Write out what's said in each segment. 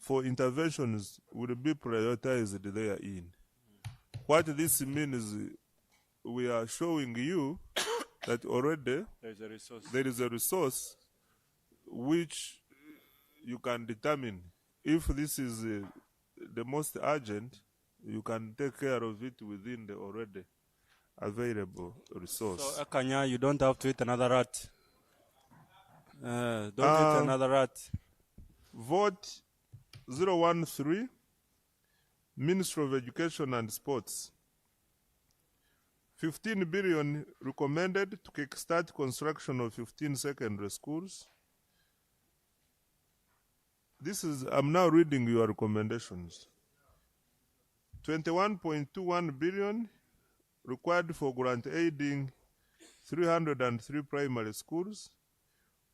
for interventions will be prioritized therein. What this means is we are showing you that already there is a resource which you can determine if this is the most urgent, you can take care of it within the already available resource. So, Akanya, you don't have to eat another rat. Don't eat another rat. Vote 013, Ministry of Education and Sports. 15 billion recommended to kickstart construction of 15 secondary schools. I'm now reading your recommendations. 21.21 billion required for grant aiding 303 primary schools.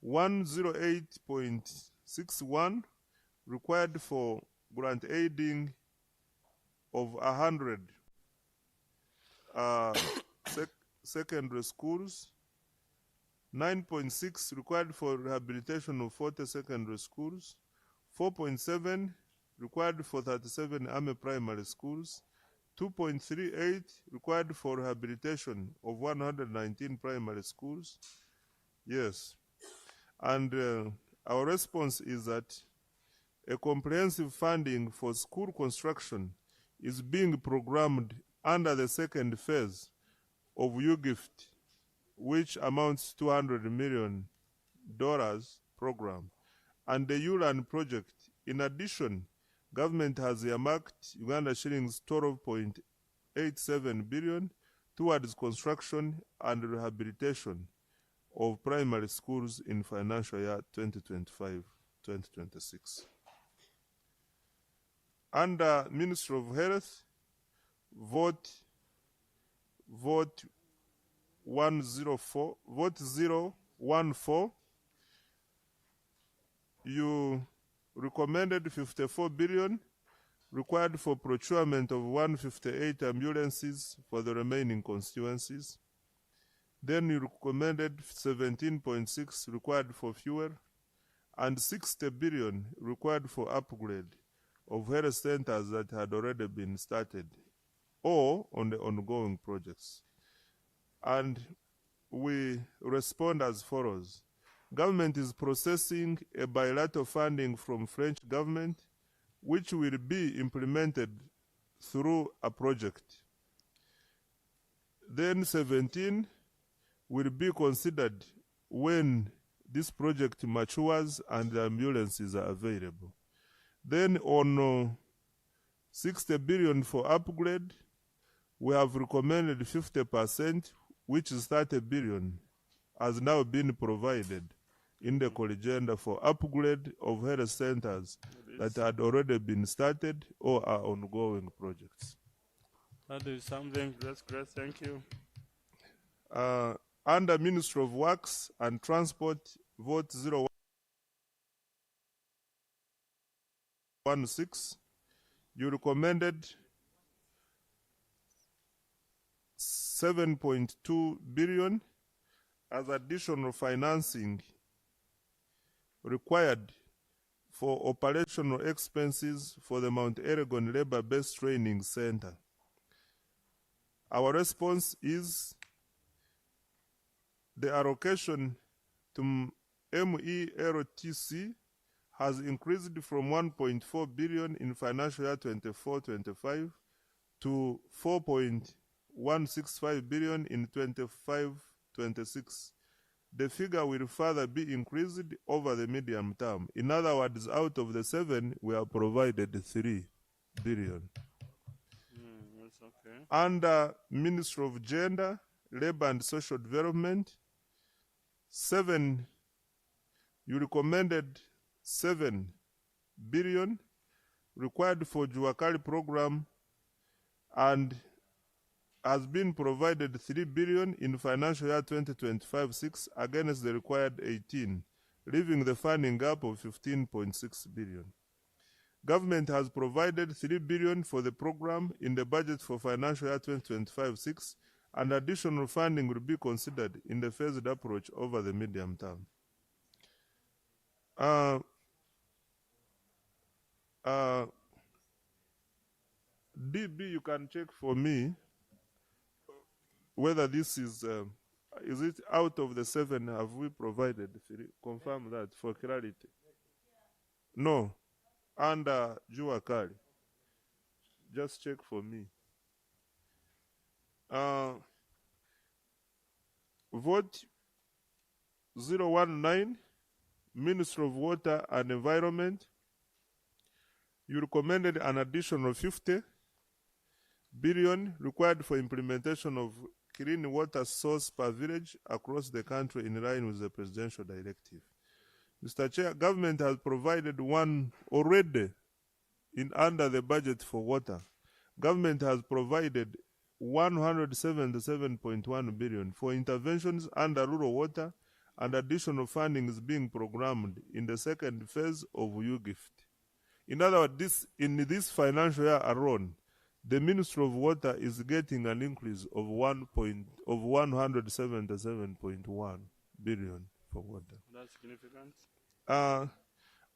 108.61 required for grant aiding of 100 secondary schools. 9.6 required for rehabilitation of 40 secondary schools. 4.7 required for 37 army primary schools. 2.38 required for rehabilitation of 119 primary schools. Yes. And our response is that a comprehensive funding for school construction is being programmed under the second phase of U-Gift, which amounts to $200 million program, and the ULAN project. In addition, government has earmarked Uganda shillings 12.87 billion towards construction and rehabilitation of primary schools in financial year 2025-2026. Under Ministry of Health, vote 014, you recommended 54 billion required for procurement of 158 ambulances for the remaining constituencies. Then you recommended 17.6 required for fuel and 60 billion required for upgrade of health centers that had already been started or on the ongoing projects. And we respond as follows. Government is processing a bilateral funding from French government which will be implemented through a project. Then 17 will be considered when this project matures and the ambulances are available. Then on 60 billion for upgrade, we have recommended 50%, which is 30 billion, has now been provided in the agenda for upgrade of health centers that had already been started or are ongoing projects. That is something. That's great. Thank you. Under Ministry of Works and Transport, vote 016, you recommended 7.2 billion as additional financing required for operational expenses for the Mount Elgon Labor-Based Training Center. Our response is the allocation to MELTC has increased from 1.4 billion in financial year 24-25 to 4.165 billion in 25-26. The figure will further be increased over the medium term. In other words, out of the 7, we have provided 3 billion. That's okay. Under Ministry of Gender, Labor and Social Development, 7, you recommended 7 billion required for Juakali program and has been provided 3 billion in financial year 2025-6 against the required 18, leaving the funding gap of 15.6 billion. Government has provided 3 billion for the program in the budget for financial year 2025-6, and additional funding will be considered in the phased approach over the medium term. DB, you can check for me whether this is it out of the 7 have we provided? Confirm that for clarity. No, under Jua Kali. Just check for me. Vote 019, Ministry of Water and Environment. You recommended an additional 50 billion required for implementation of clean water source per village across the country in line with the presidential directive. Mr. Chair, government has provided one already under the budget for water. Government has provided 177.1 billion for interventions under rural water, and additional funding is being programmed in the second phase of UGIFT. In other words, in this financial year alone, the Ministry of Water is getting an increase of 177.1 billion for water. That's significant.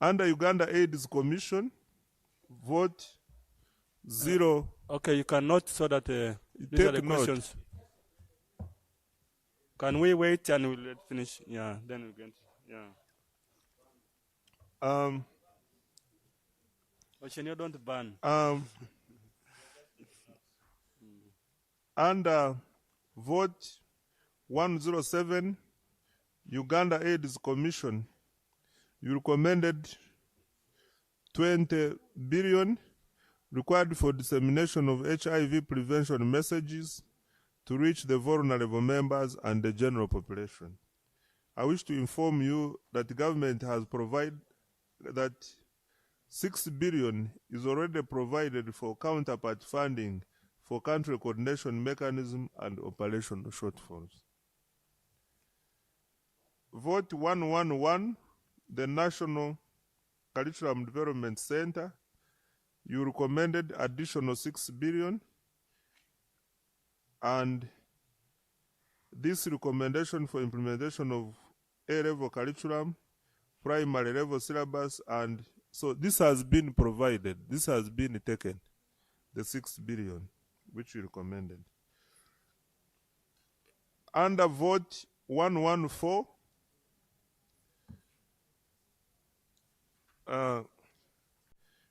Under Uganda AIDS Commission, vote 0. Okay, you can note so that these are the Take note. questions. Can we wait and we'll finish? Yeah, then we'll get. Yeah. Ocean, don't ban. Under vote 107, Uganda AIDS Commission, you recommended 20 billion required for dissemination of HIV prevention messages to reach the vulnerable members and the general population. I wish to inform you that the government has provided that 6 billion is already provided for counterpart funding for country coordination mechanism and operational shortfalls. Vote 111, the National Curriculum Development Center, you recommended additional 6 billion, and this recommendation for implementation of A-level curriculum, primary level syllabus, and so this has been provided, this has been taken, the 6 billion, which you recommended. Under vote 114,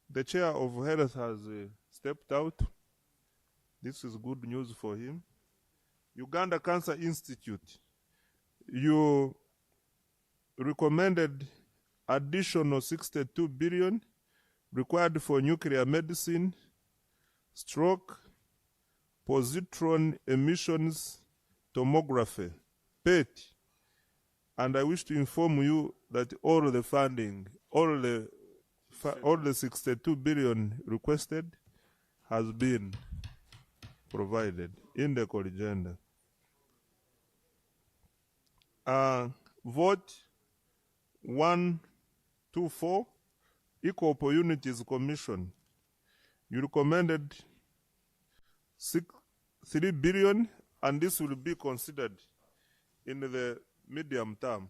the chair of health has stepped out. This is good news for him. Uganda Cancer Institute, you recommended additional 62 billion required for nuclear medicine, stroke, positron emissions tomography, PET. And I wish to inform you that all the funding, all the 62 billion requested has been provided in the core agenda. Vote 124, Equal Opportunities Commission. You recommended 3 billion, and this will be considered in the medium term.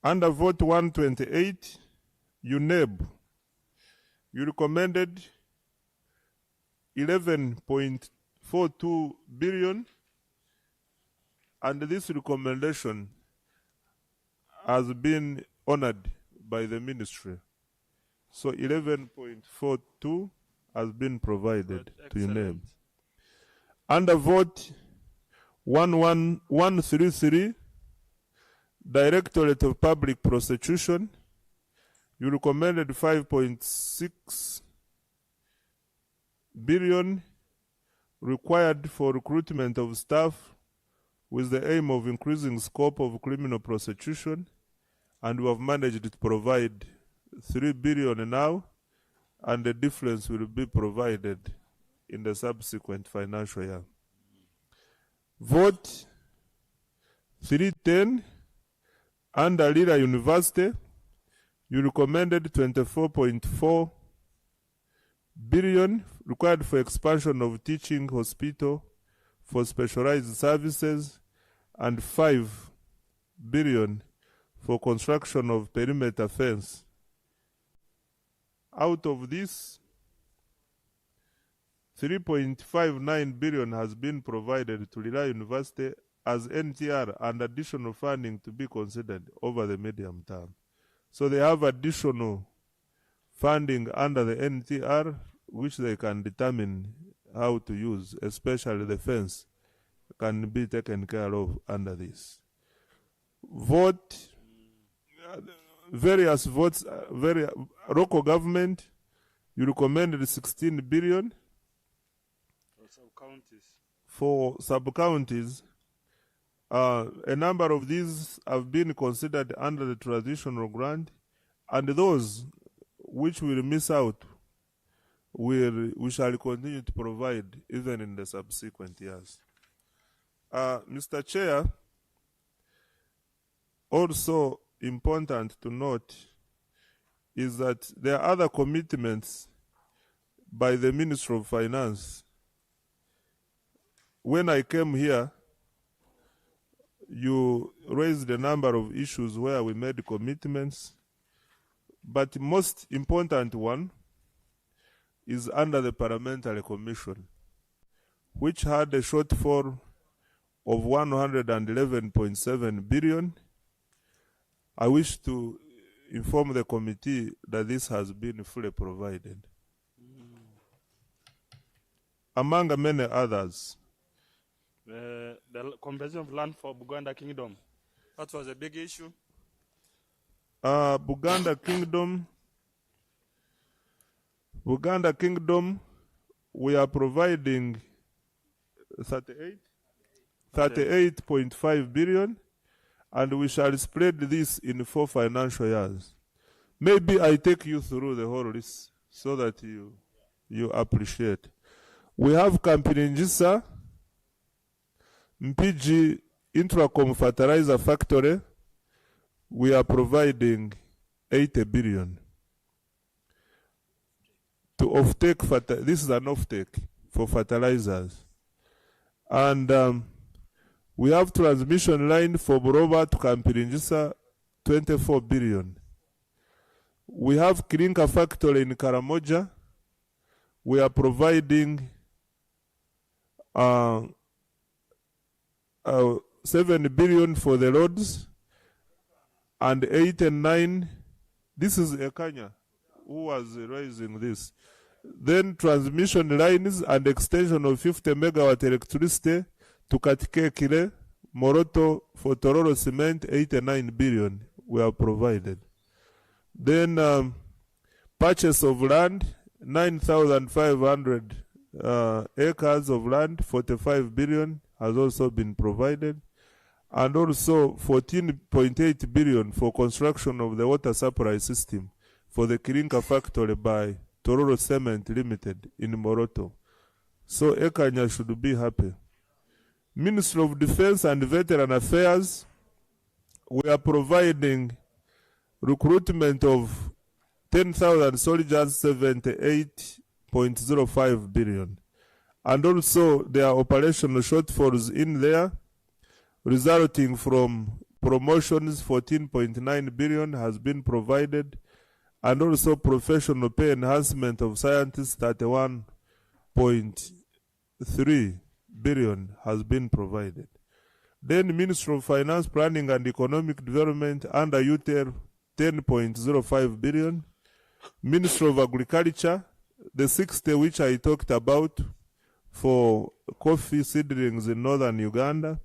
Under vote 128, UNEB, you recommended 11.42 billion, and this recommendation has been honored by the ministry. So 11.42 has been provided to UNEB. Under vote 133, Directorate of Public Prosecution, you recommended 5.6 billion required for recruitment of staff with the aim of increasing scope of criminal prosecution, and we have managed to provide 3 billion now, and the difference will be provided in the subsequent financial year. Vote 310, under Lira University, you recommended 24.4 billion required for expansion of teaching hospital for specialized services, and 5 billion for construction of perimeter fence. Out of this, 3.59 billion has been provided to Lira University as NTR and additional funding to be considered over the medium term. So they have additional funding under the NTR which they can determine how to use, especially the fence can be taken care of under this. Various votes, local government, you recommended 16 billion for sub-counties. A number of these have been considered under the traditional grant, and those which will miss out, we shall continue to provide even in the subsequent years. Mr. Chair, also important to note is that there are other commitments by the Ministry of Finance. When I came here, you raised a number of issues where we made commitments, but the most important one is under the Parliamentary Commission, which had a shortfall of 111.7 billion. I wish to inform the committee that this has been fully provided. Among many others. The compensation of land for Buganda Kingdom. That was a big issue. Buganda Kingdom, we are providing 38.5 billion, and we shall spread this in 4 financial years. Maybe I take you through the whole list so that you appreciate. We have Kampiringisa, Mpigi Intracom Fertilizer Factory. We are providing 80 billion to offtake. This is an offtake for fertilizers. And we have transmission line for Buroba to Kampiringisa, 24 billion. We have Kirinka factory in Karamoja. We are providing 7 billion for the roads, and 8 and 9. This is Ekanya who was raising this. Then transmission lines and extension of 50 megawatt electricity to Katikekile, Moroto for Tororo Cement, 89 billion we are provided. Then purchase of land, 9,500 acres of land, 45 billion has also been provided. And also 14.8 billion for construction of the water supply system for the Kirinka factory by Tororo Cement Limited in Moroto. So Ekanya should be happy. Ministry of Defense and Veteran Affairs, we are providing recruitment of 10,000 soldiers, 78.05 billion. And also there are operational shortfalls in there, resulting from promotions. 14.9 billion has been provided, and also professional pay enhancement of scientists, 31.3 billion has been provided. Then Ministry of Finance, Planning and Economic Development under UTER, 10.05 billion. Ministry of Agriculture, the 60 which I talked about for coffee seedlings in northern Uganda.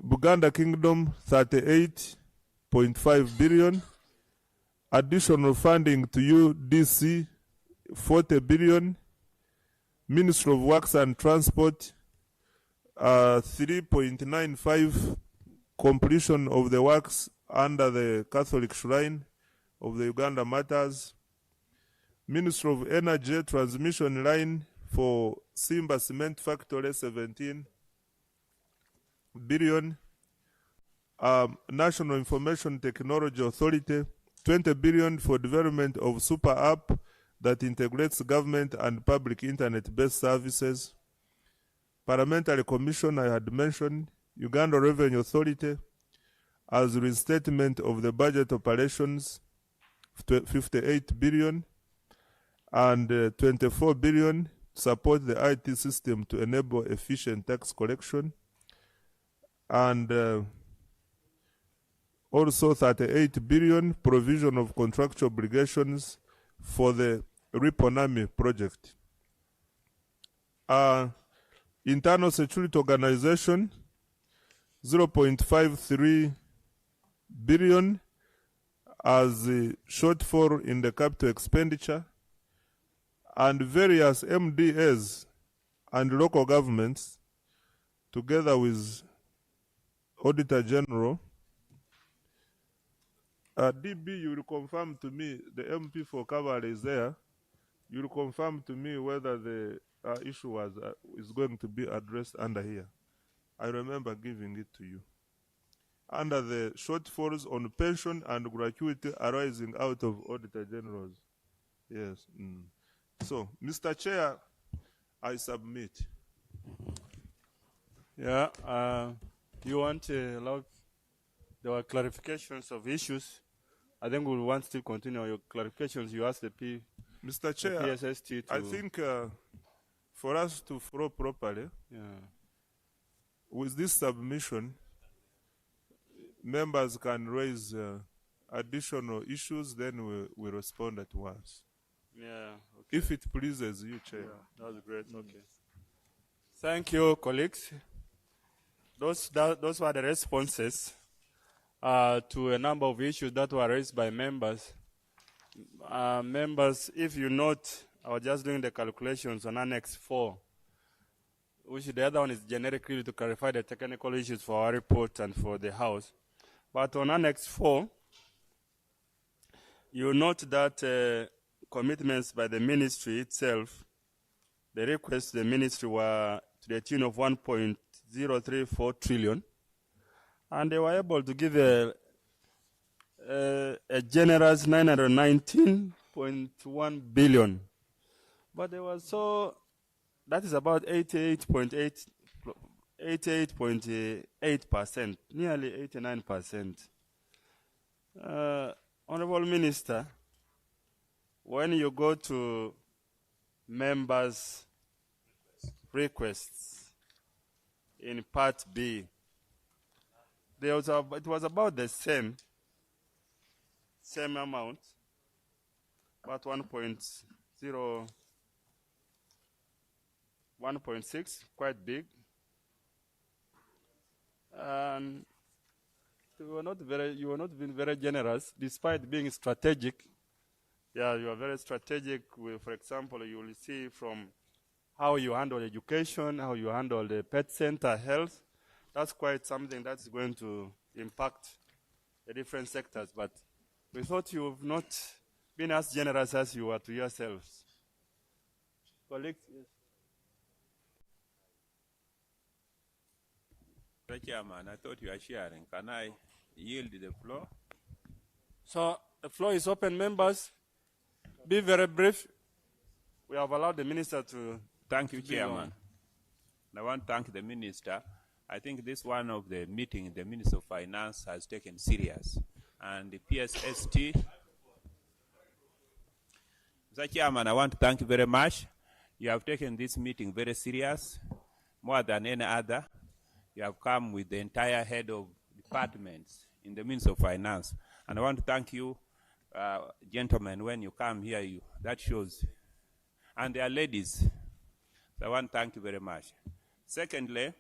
Buganda Kingdom, 38.5 billion. Additional funding to UDC, 40 billion. Ministry of Works and Transport, 3.95 completion of the works under the Catholic Shrine of the Uganda Matters. Ministry of Energy, transmission line for Simba Cement Factory, 17 billion. National Information Technology Authority, 20 billion for development of super app that integrates government and public internet-based services. Parliamentary Commission, I had mentioned. Uganda Revenue Authority, as reinstatement of the budget operations 58 billion and 24 billion to support the IT system to enable efficient tax collection, and also 38 billion provision of contractual obligations for the Riponami project. Internal security organization 0.53 billion as a shortfall in the capital expenditure, and various MDAs and local governments together with Auditor General. DB, you will confirm to me, the MP for Cavalry is there. You will confirm to me whether the issue is going to be addressed under here. I remember giving it to you. Under the shortfalls on pension and gratuity arising out of Auditor Generals. Yes. So, Mr. Chair, I submit. Yeah, you want to allow, there were clarifications of issues. I think we'll want to continue your clarifications. You asked the Mr. Chair, PSST to... I think for us to flow properly, with this submission, members can raise additional issues, then we respond at once. Yeah. Okay. If it pleases you, Chair. Yeah, that's great. Okay. Thank you, colleagues. Those were the responses to a number of issues that were raised by members. Members, if you note, I was just doing the calculations on Annex 4, which the other one is generically to clarify the technical issues for our report and for the House. But on Annex 4, you note that commitments by the ministry itself, the requests the ministry were to the tune of 1.034 trillion, and they were able to give a generous 919.1 billion. But they were so, that is about 88.8%, nearly 89%. Honorable Minister, when you go to members' requests in Part B, it was about the same amount, about 1.6, quite big. And you were not being very generous, despite being strategic. Yeah, you are very strategic. For example, you will see from how you handle education, how you handle the pet center, health. That's quite something that's going to impact the different sectors. But we thought you've not been as generous as you were to yourselves. Colleagues, yes. Chairman, I thought you were sharing. Can I yield the floor? So the floor is open, members. Be very brief. We have allowed the minister to... Thank you, Chairman. I want to thank the minister. I think this one of the meeting the Minister of Finance has taken serious. And the PSST... Mr. Chairman, I want to thank you very much. You have taken this meeting very serious, more than any other. You have come with the entire head of departments in the Ministry of Finance. And I want to thank you, gentlemen, when you come here, that shows. And there are ladies. So I want to thank you very much. Secondly,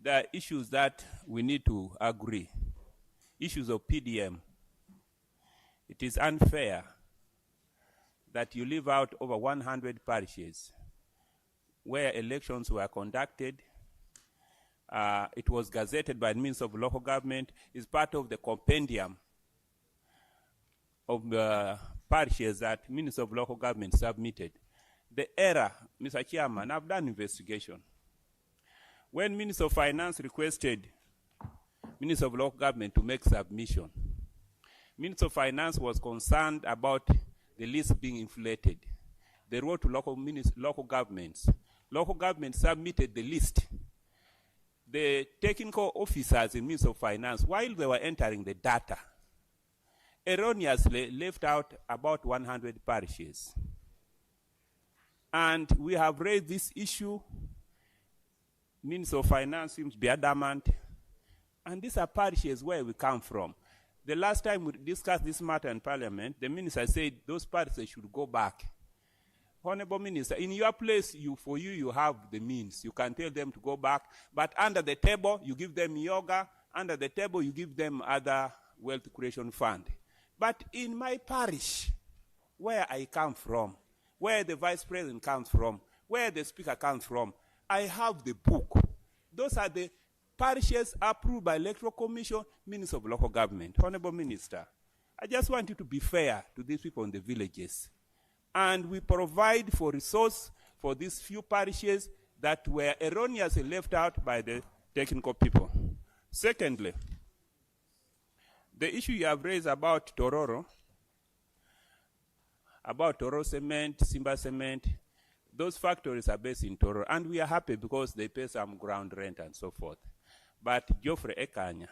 there are issues that we need to agree. Issues of PDM. It is unfair that you leave out over 100 parishes where elections were conducted. It was gazetted by the Minister of Local Government. It's part of the compendium of the parishes that Minister of Local Government submitted. The error, Mr. Chairman, I've done investigation. When Minister of Finance requested Minister of Local Government to make submission, Minister of Finance was concerned about the list being inflated. They wrote to local governments. Local governments submitted the list. the technical officers in Ministry of Finance, while they were entering the data, erroneously left out about 100 parishes. And we have raised this issue. Ministry of Finance seems to be adamant. And these are parishes where we come from. The last time we discussed this matter in Parliament, the minister said those parishes should go back. Honorable Minister, in your place, you have the means. You can tell them to go back. But under the table, you give them yoga. Under the table, you give them other wealth creation fund. But in my parish, where I come from, where the vice president comes from, where the speaker comes from, I have the book. Those are the parishes approved by Electoral Commission, Minister of Local Government. Honorable Minister, I just want you to be fair to these people in the villages. And we provide for resource for these few parishes that were erroneously left out by the technical people. Secondly, the issue you have raised about Tororo Cement, Simba Cement, those factories are based in Tororo, and we are happy because they pay some ground rent and so forth. But Geoffrey Ekanya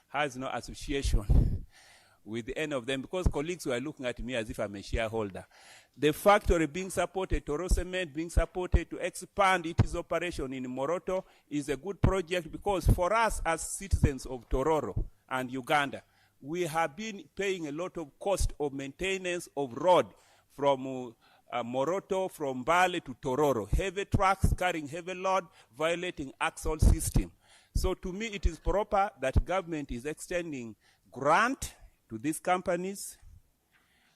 has no association with any of them because colleagues were looking at me as if I'm a shareholder. The factory being supported, Tororo Cement being supported to expand its operation in Moroto is a good project because for us as citizens of Tororo and Uganda, we have been paying a lot of cost of maintenance of road from Moroto, from Bale to Tororo. Heavy trucks carrying heavy load, violating axle system. So to me, it is proper that government is extending grant to these companies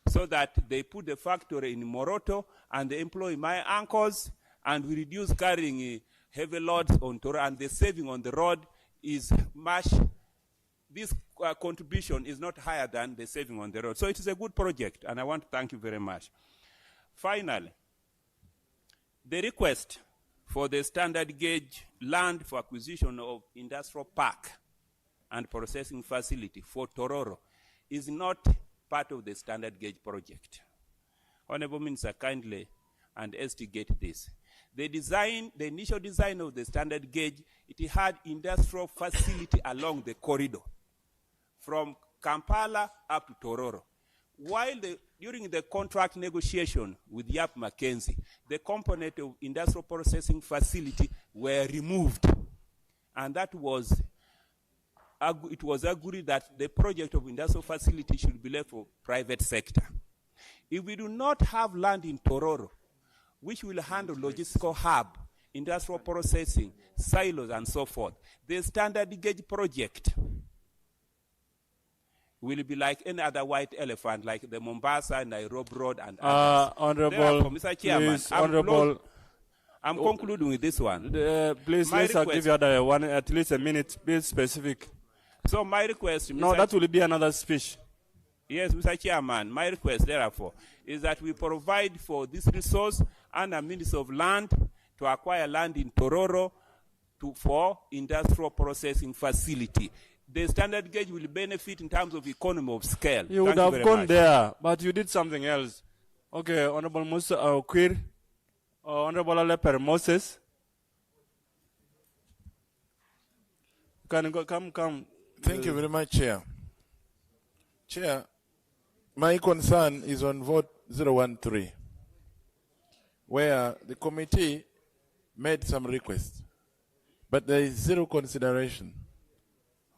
so that they put the factory in Moroto and they employ my uncles and we reduce carrying heavy loads on Tororo, and the saving on the road is much. This contribution is not higher than the saving on the road. So it is a good project, and I want to thank you very much. Finally, the request for the standard gauge land for acquisition of industrial park and processing facility for Tororo is not part of the standard gauge project. Honorable Minister, kindly and instigate this. The initial design of the standard gauge, it had industrial facility along the corridor from Kampala up to Tororo. While during the contract negotiation with Yap Mackenzie, the component of industrial processing facility were removed. And that was, it was agreed that the project of industrial facility should be left for private sector. If we do not have land in Tororo, which will handle logistical hub, industrial processing, silos, and so forth, the standard gauge project will be like any other white elephant, like the Mombasa, Nairobi Road, and others. Honorable, Mr. Chairman, please, I'm concluding with this one. Please, let's give you other one, at least a minute, be specific. So my request... No, that will be another speech. Yes, Mr. Chairman, my request, therefore, is that we provide for this resource under Ministry of Land to acquire land in Tororo for industrial processing facility. The standard gauge will benefit in terms of economy of scale. You would have gone there, but you did something else. Okay, Honorable Musa Queer, Honorable Aleper Moses. Can go, come. Thank you very much, Chair. Chair, my concern is on vote 013, where the committee made some requests, but there is zero consideration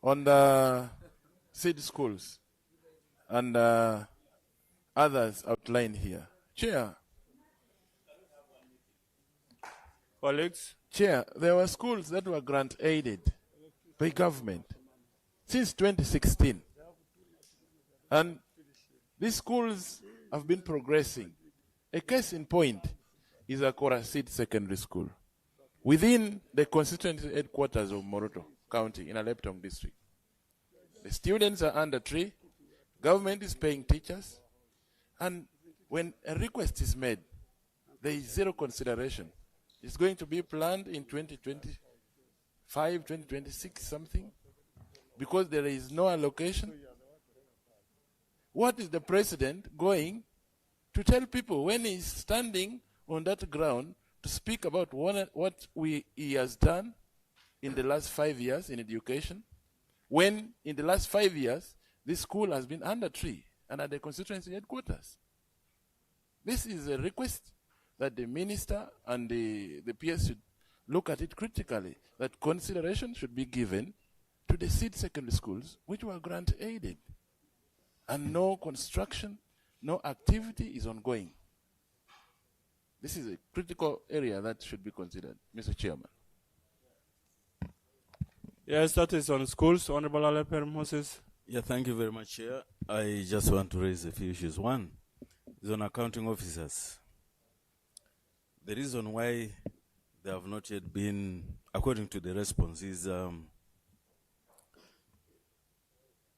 on the seed schools and others outlined here. Chair. Colleagues. Chair, there were schools that were grant-aided by government since 2016. And these schools have been progressing. A case in point is Akora Seed Secondary School within the constituency headquarters of Moroto County in Aleptong District. The students are under tree, government is paying teachers, and when a request is made, there is zero consideration. It's going to be planned in 2025, 2026, something, because there is no allocation. What is the president going to tell people when he's standing on that ground to speak about what he has done? in the last 5 years in education, when in the last 5 years, this school has been under tree and at the constituency headquarters. This is a request that the minister and the PS should look at it critically, that consideration should be given to the seed secondary schools which were grant aided. And no construction, no activity is ongoing. This is a critical area that should be considered, Mr. Chairman. Yes, that is on schools. Honorable Aleper Moses. Yeah, thank you very much, Chair. I just want to raise a few issues. One is on accounting officers. The reason why they have not yet been, according to the response, is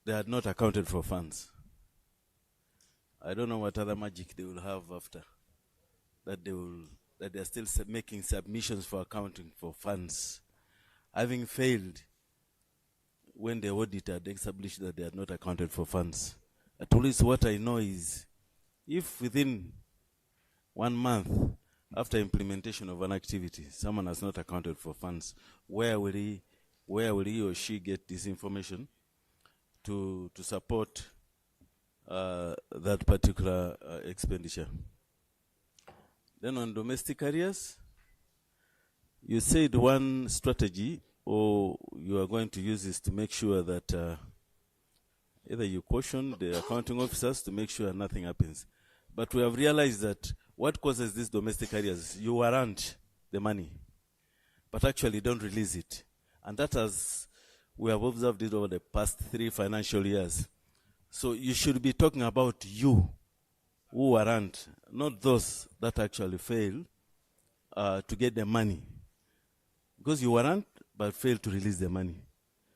they had not accounted for funds. I don't know what other magic they will have after that. They are still making submissions for accounting for funds, having failed when the auditor had established that they had not accounted for funds. At least what I know is, if within 1 month after implementation of an activity, someone has not accounted for funds, where will he or she get this information to support that particular expenditure? Then on domestic areas, you said one strategy or you are going to use is to make sure that either you caution the accounting officers to make sure nothing happens. But we have realized that what causes these domestic areas, you warrant the money, but actually don't release it. And that we have observed it over the past 3 financial years. So you should be talking about you who warrant, not those that actually fail to get the money. Because you warrant but fail to release the money.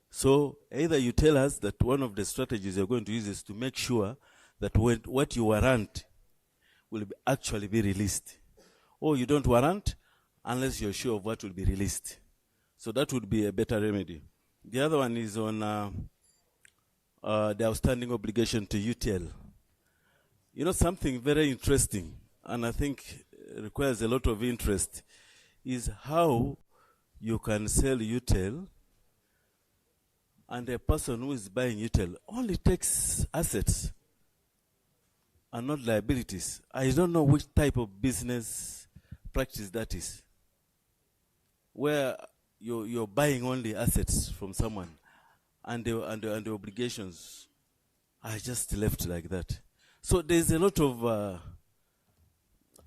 So either you tell us that one of the strategies you're going to use is to make sure that what you warrant will actually be released, or you don't warrant unless you're sure of what will be released. So that would be a better remedy. The other one is on the outstanding obligation to UTL. You know, something very interesting, and I think requires a lot of interest, is how you can sell UTL and a person who is buying UTL only takes assets and not liabilities. I don't know which type of business practice that is, where you're buying only assets from someone and the obligations are just left like that. So there's a lot of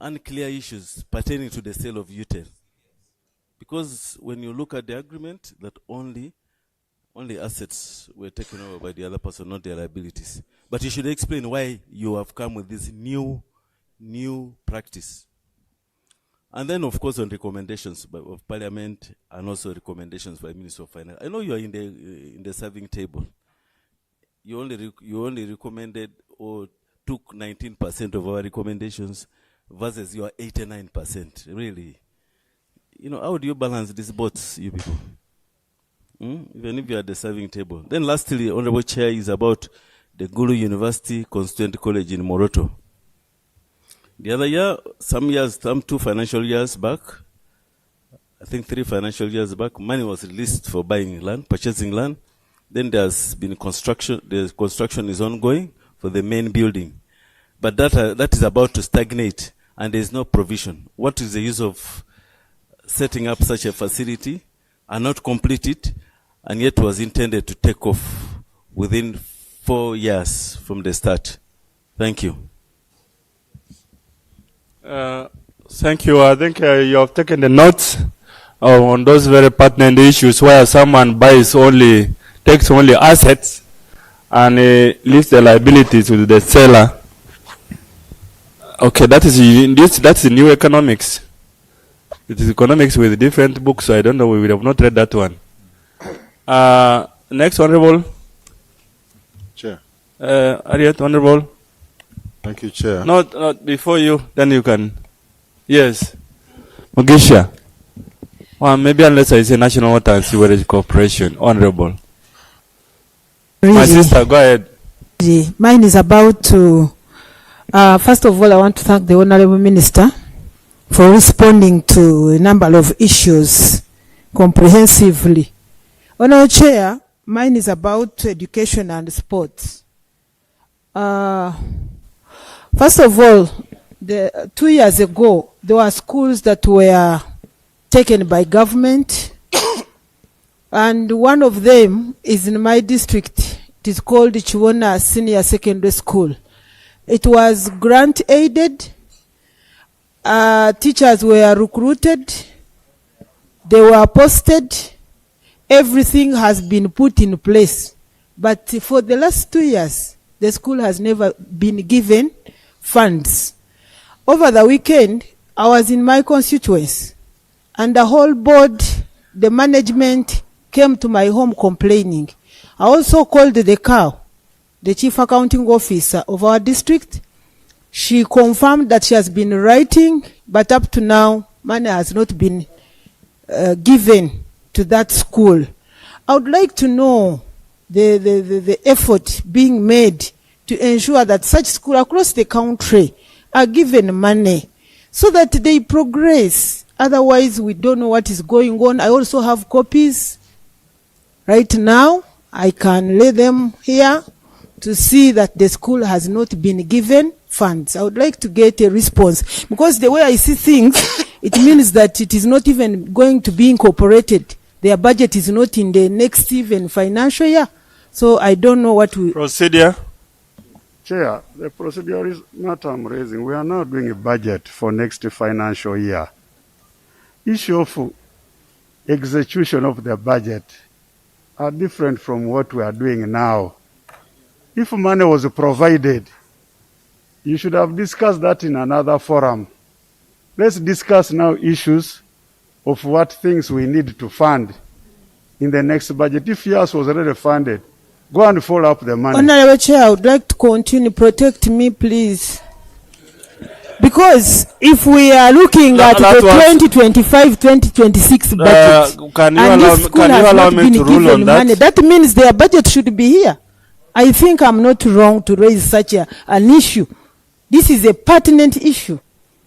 unclear issues pertaining to the sale of UTL. Because when you look at the agreement, that only assets were taken over by the other person, not their liabilities. But you should explain why you have come with this new practice. And then, of course, on recommendations of Parliament and also recommendations by Minister of Finance. I know you are in the serving table. You only recommended or took 19% of our recommendations versus your 89%. Really. You know, how do you balance these boats, you people? Even if you are at the serving table. Then lastly, Honorable Chair, is about the Gulu University Constituent College in Moroto. The other year, some 2 financial years back, I think 3 financial years back, money was released for buying land, purchasing land. Then there's been construction. The construction is ongoing for the main building. But that is about to stagnate, and there is no provision. What is the use of setting up such a facility and not complete it, and yet was intended to take off within 4 years from the start? Thank you. Thank you. I think you have taken the notes on those very pertinent issues where someone takes only assets and leaves the liabilities with the seller. Okay, that's the new economics. It is economics with different books, so I don't know, we would have not read that one. Next, Honorable. Chair. Harriet, Honorable. Thank you, Chair. Not before you, then you can. Yes. Mugisha. Well, maybe unless I say National Water and Sewerage Corporation. Honorable. Really? My sister, go ahead. Mine is about to, first of all, I want to thank the Honorable Minister for responding to a number of issues comprehensively. Honourable Chair, mine is about education and sports. First of all, 2 years ago, there were schools that were taken by government, and one of them is in my district. It is called Chiwona Senior Secondary School. It was grant aided. Teachers were recruited. They were posted. Everything has been put in place. But for the last 2 years, the school has never been given funds. Over the weekend, I was in my constituency, and the whole board, the management, came to my home complaining. I also called the cow, the chief accounting officer of our district. She confirmed that she has been writing, but up to now, money has not been given to that school. I would like to know the effort being made to ensure that such schools across the country are given money so that they progress. Otherwise, we don't know what is going on. I also have copies right now. I can lay them here to see that the school has not been given funds. I would like to get a response, because the way I see things, it means that it is not even going to be incorporated. Their budget is not in the next even financial year. So I don't know what we... Procedure. Chair, the procedure is not I'm raising. We are now doing a budget for next financial year. Issue of execution of the budget are different from what we are doing now. If money was provided, you should have discussed that in another forum. Let's discuss now issues of what things we need to fund in the next budget. If yours was already funded, go and follow up the money. Honourable Chair, I would like to continue. Protect me, please. Because if we are looking at the 2025-2026 budget, and this school has not been given money, that means their budget should be here. I think I'm not wrong to raise such an issue. This is a pertinent issue,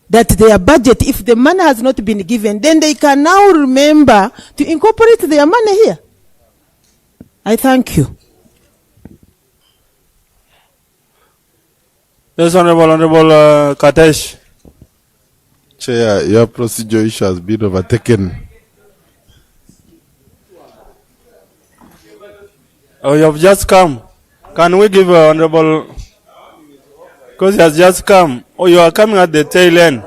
that their budget, if the money has not been given, then they can now remember to incorporate their money here. I thank you. Yes, Honorable Katesh. Chair, your procedure issue has been overtaken. Oh, you have just come. Can we give Honorable... Because he has just come. Oh, you are coming at the tail end.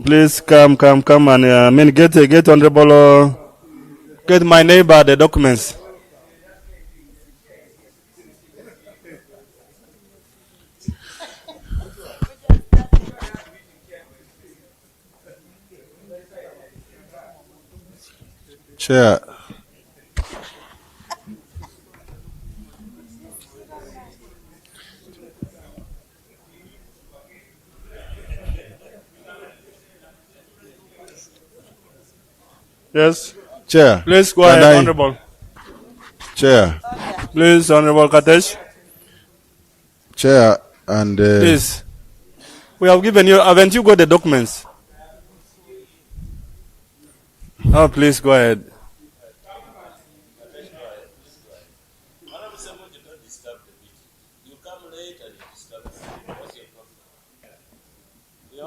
Please come and get Honorable... get my neighbor the documents. Chair. Yes. Chair. Please go ahead, Honorable. Chair. Please, Honorable Katesh. Chair, and... please. We have given you... Haven't you got the documents? Oh, please go ahead.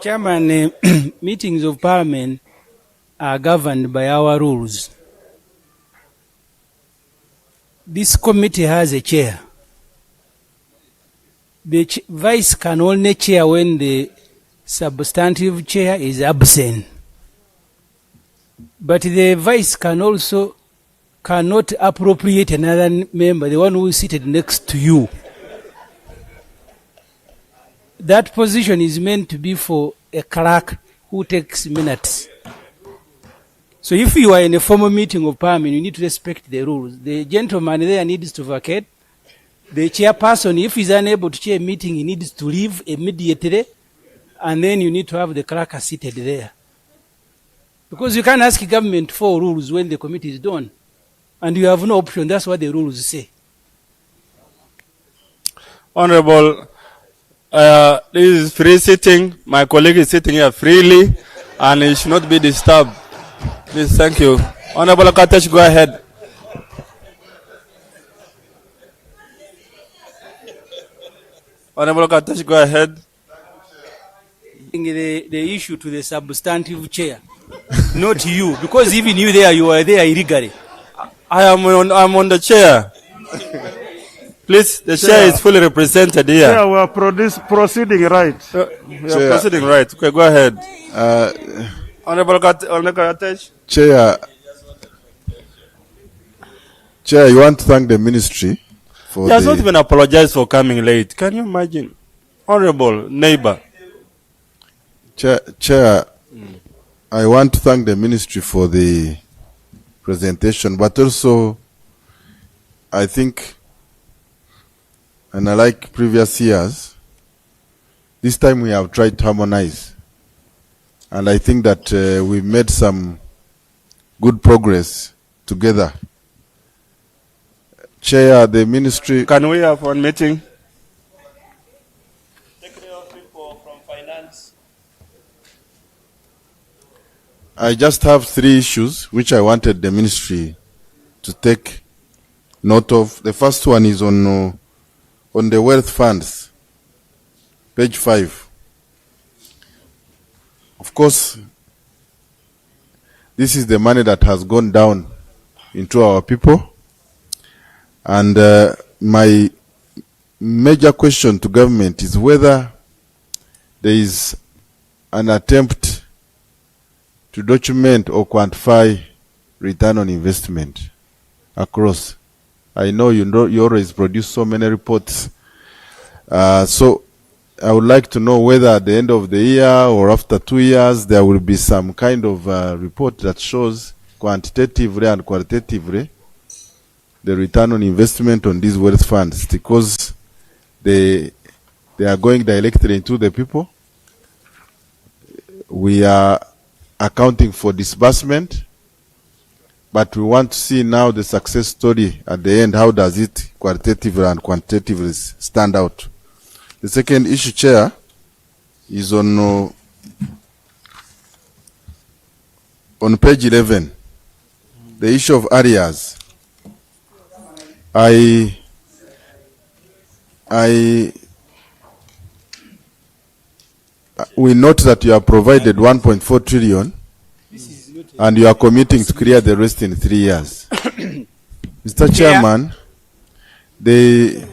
Chairman, meetings of Parliament are governed by our rules. This committee has a chair. The vice can only chair when the substantive chair is absent. But the vice cannot appropriate another member, the one who is seated next to you. That position is meant to be for a clerk who takes minutes. So if you are in a formal meeting of Parliament, you need to respect the rules. The gentleman there needs to vacate. The chairperson, if he's unable to chair a meeting, he needs to leave immediately. And then you need to have the clerk seated there. Because you can't ask government for rules when the committee is done. And you have no option. That's what the rules say. Honorable, This is free sitting. My colleague is sitting here freely, and he should not be disturbed. Please, thank you. Honorable Katesh, go ahead. Honorable Katesh, go ahead. The issue to the substantive chair, not you, because even you there, you are there illegally. I'm on the chair. Please, the chair is fully represented here. Yeah, we are proceeding right. We are proceeding right. Okay, go ahead. Honorable Katesh. Chair, you want to thank the ministry for He has not even apologized for coming late. Can you imagine? Honorable neighbor. Chair, I want to thank the ministry for the presentation, but also I think, and I like previous years, this time we have tried to harmonize. And I think that we made some good progress together. Chair, the ministry... Can we have one meeting? I just have 3 issues which I wanted the ministry to take note of. The first one is on the wealth funds, page 5. Of course, this is the money that has gone down into our people. And my major question to government is whether there is an attempt to document or quantify return on investment across. I know you always produce so many reports. So I would like to know whether at the end of the year or after 2 years there will be some kind of report that shows quantitatively and qualitatively the return on investment on these wealth funds, because they are going directly into the people. We are accounting for disbursement, but we want to see now the success story at the end. How does it qualitatively and quantitatively stand out? The second issue, Chair, is on page 11, the issue of areas. We note that you have provided 1.4 trillion and you are committing to clear the rest in 3 years. Mr. Chairman, the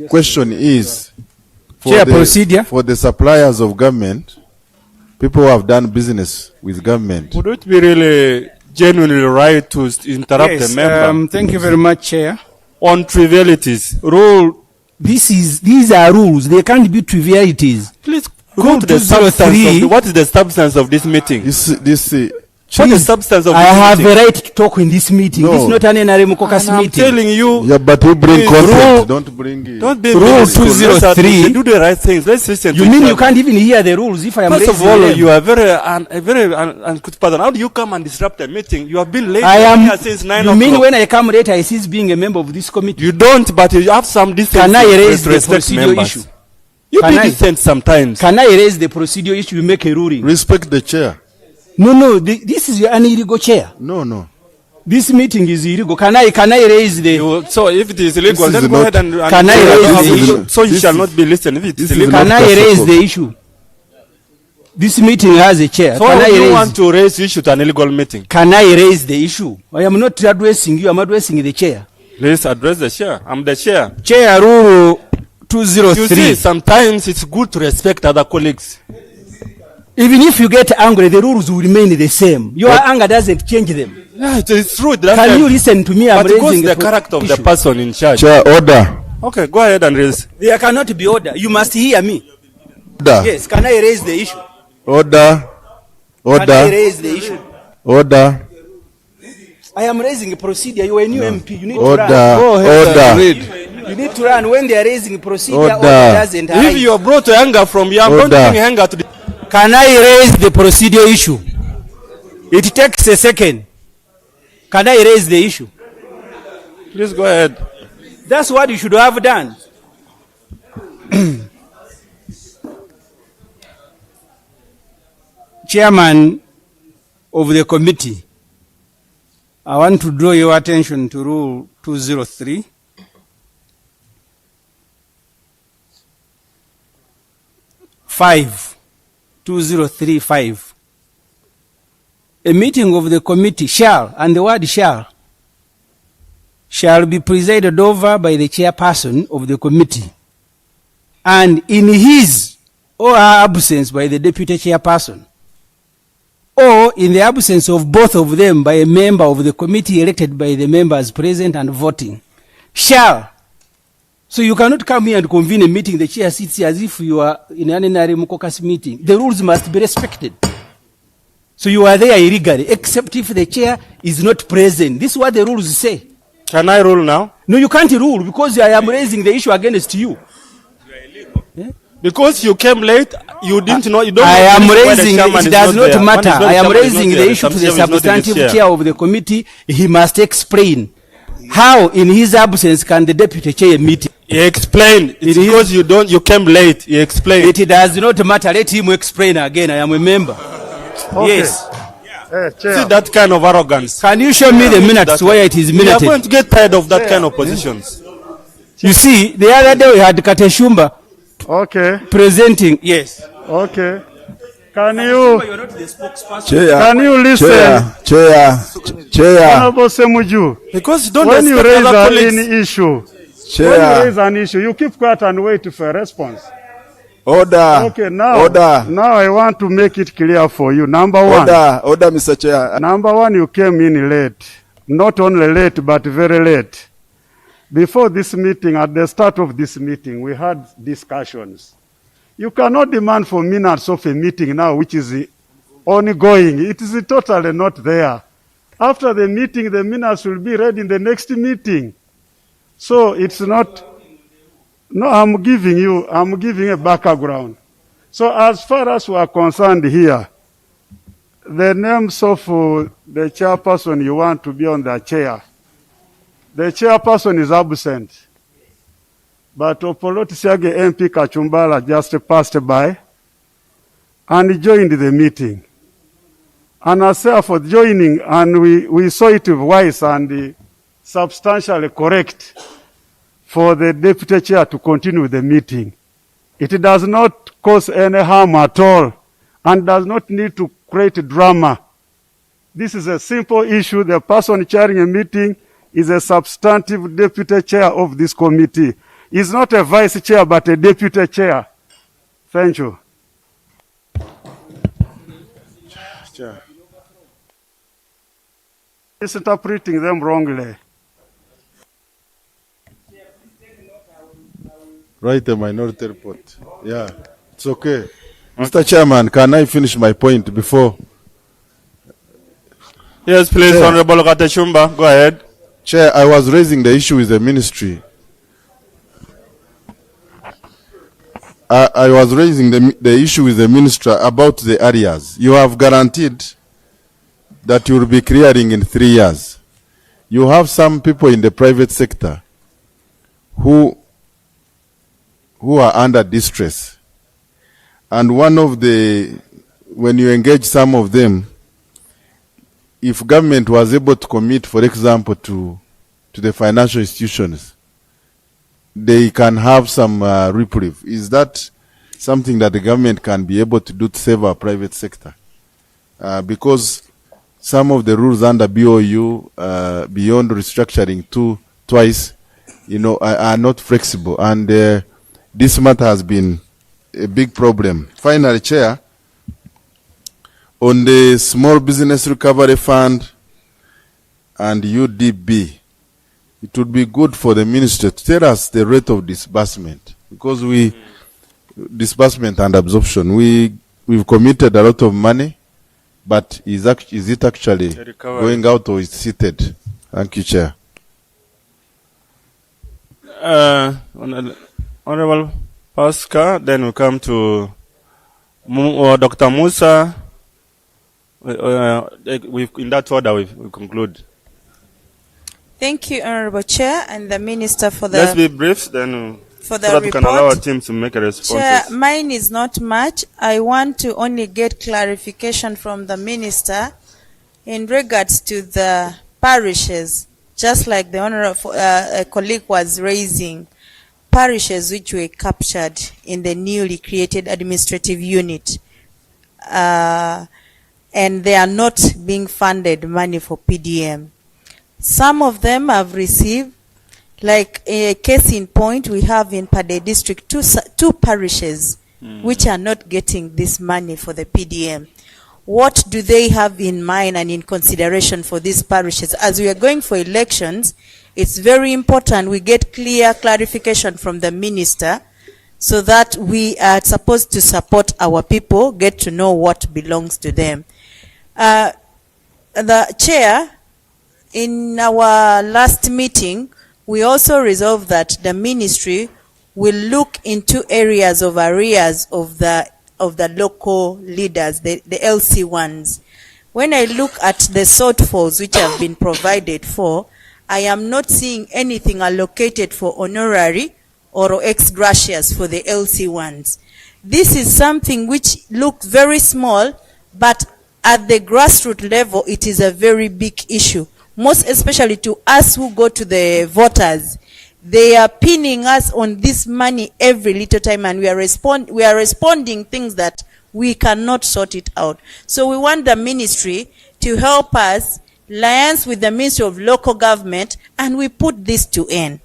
question is for the suppliers of government, people who have done business with government. Would it be really genuinely right to interrupt the member? Thank you very much, Chair. On trivialities, these are rules. They can't be trivialities. Please go to the substance of what is the substance of this meeting? What is the substance of this meeting? I have a right to talk in this meeting. No. This is not an NRM caucus meeting. I'm telling you. Yeah, but you bring content. Don't bring it. Don't be Rule 203. They do the right things. Let's listen to you mean you can't even hear the rules if I am First raising of all, them? you are very good pardon. How do you come and disrupt a meeting? You have been late here since 9 o'clock. You mean when I come late, I cease being a member of this committee? You don't, but you have some decency. Can I raise the procedural issue? You be decent sometimes. Can I raise the procedural issue? You make a ruling. Respect the chair. No, this is an illegal chair. No. This meeting is illegal. Can I raise the... So if it is illegal, then go ahead and... Can I raise the issue? So you shall not be listening. If it is illegal... Can I raise the issue? This meeting has a chair. So you want to raise issue to an illegal meeting? Can I raise the issue? I am not addressing you. I am addressing the chair. Please address the chair. I'm the chair. Chair rule 203. You see, sometimes it's good to respect other colleagues. Even if you get angry, the rules will remain the same. Your anger doesn't change them. Yeah, it's true. Can you listen to me? I'm raising the character of the person in charge. Chair, order. Okay, go ahead and raise. There cannot be order. You must hear me. Order. Yes, can I raise the issue? Order. Can I raise the issue? Order. I am raising a procedure. You are a new MP. You need order. to run. Go ahead. Order. You need to run when they are raising a procedure. Order. Order doesn't hide. If you are brought to anger from you, I'm not bringing anger to the... Can I raise the procedure issue? It takes a second. Can I raise the issue? Please go ahead. That's what you should have done. Chairman of the committee, I want to draw your attention to Rule 203. Five, 2035. A meeting of the committee shall, and the word shall be presided over by the chairperson of the committee, and in his or her absence by the deputy chairperson, or in the absence of both of them by a member of the committee elected by the members present and voting. Shall. So you cannot come here and convene a meeting, the chair sits here as if you are in an ordinary caucus meeting. The rules must be respected. So you are there illegally, except if the chair is not present. This is what the rules say. Can I rule now? No, you can't rule because I am raising the issue against you. Yeah? Because you came late, you didn't know. You don't I am raising, it does not matter. I am raising the issue to the substantive chair of the committee. He must explain how, in his absence, can the deputy chair a meeting. He explained. It's because you came late. He explained. It does not matter. Let him explain again. I am a member. Okay. Yes. See that kind of arrogance. Can you show me the minutes where it is minuted? We are going to get tired of that kind of positions. You see, the other day we had Kateshumba presenting. Yes. Okay. Can you listen? Chair. Honorable Semuju, because don't when you raise an issue, you keep quiet and wait for a response. Order. Okay, now, Order. Now I want to make it clear for you. Number one. Order, Mr. Chair. Number one, you came in late. Not only late, but very late. Before this meeting, at the start of this meeting, we had discussions. You cannot demand for minutes of a meeting now, which is ongoing. It is totally not there. After the meeting, the minutes will be read in the next meeting. So it's not. No, I'm giving a background. So as far as we are concerned here, the names of the chairperson you want to be on the chair, the chairperson is absent. But Opoloti Siage MP Kachumbala just passed by and joined the meeting. And as for joining, and we saw it wise and substantially correct for the deputy chair to continue the meeting. It does not cause any harm at all and does not need to create drama. This is a simple issue. The person chairing a meeting is a substantive deputy chair of this committee. He's not a vice chair, but a deputy chair. Thank you. Chair. He's interpreting them wrongly. Write a minority report. Yeah, it's okay. Mr. Chairman, can I finish my point before? Yes, please, Chair. Honorable Kateshumba, go ahead. Chair, I was raising the issue with the ministry. I was raising the issue with the minister about the areas. You have guaranteed that you will be clearing in 3 years. You have some people in the private sector who are under distress. And one of when you engage some of them, if government was able to commit, for example, to the financial institutions, they can have some reprieve. Is that something that the government can be able to do to save our private sector? Because some of the rules under BOU, beyond restructuring twice, are not flexible. And this matter has been a big problem. Finally, Chair, on the Small Business Recovery Fund and UDB, it would be good for the minister to tell us the rate of disbursement, because disbursement and absorption, we've committed a lot of money, but is it actually going out or is it seated? Thank you, Chair. Honorable Pascal, then we come to Dr. Musa. In that order, we conclude. Thank you, Honorable Chair, and the Minister for the... Let's be brief, then... for the so that we can allow our report. team to make a response. Chair, mine is not much. I want to only get clarification from the minister in regards to the parishes, just like the honorable colleague was raising, parishes which were captured in the newly created administrative unit, and they are not being funded money for PDM. Some of them have received, like a case in point, we have in Pade district two parishes which are not getting this money for the PDM. What do they have in mind and in consideration for these parishes? As we are going for elections, it's very important we get clear clarification from the minister so that we are supposed to support our people, get to know what belongs to them. The chair, in our last meeting, we also resolved that the ministry will look into areas of arrears of the local leaders, the LC ones. When I look at the shortfalls which have been provided for, I am not seeing anything allocated for honorary or ex gratias for the LC ones. This is something which looks very small, but at the grassroots level, it is a very big issue. Most especially to us who go to the voters. They are pinning us on this money every little time, and we are responding things that we cannot sort it out. So we want the ministry to help us liaise with the Ministry of Local Government, and we put this to end.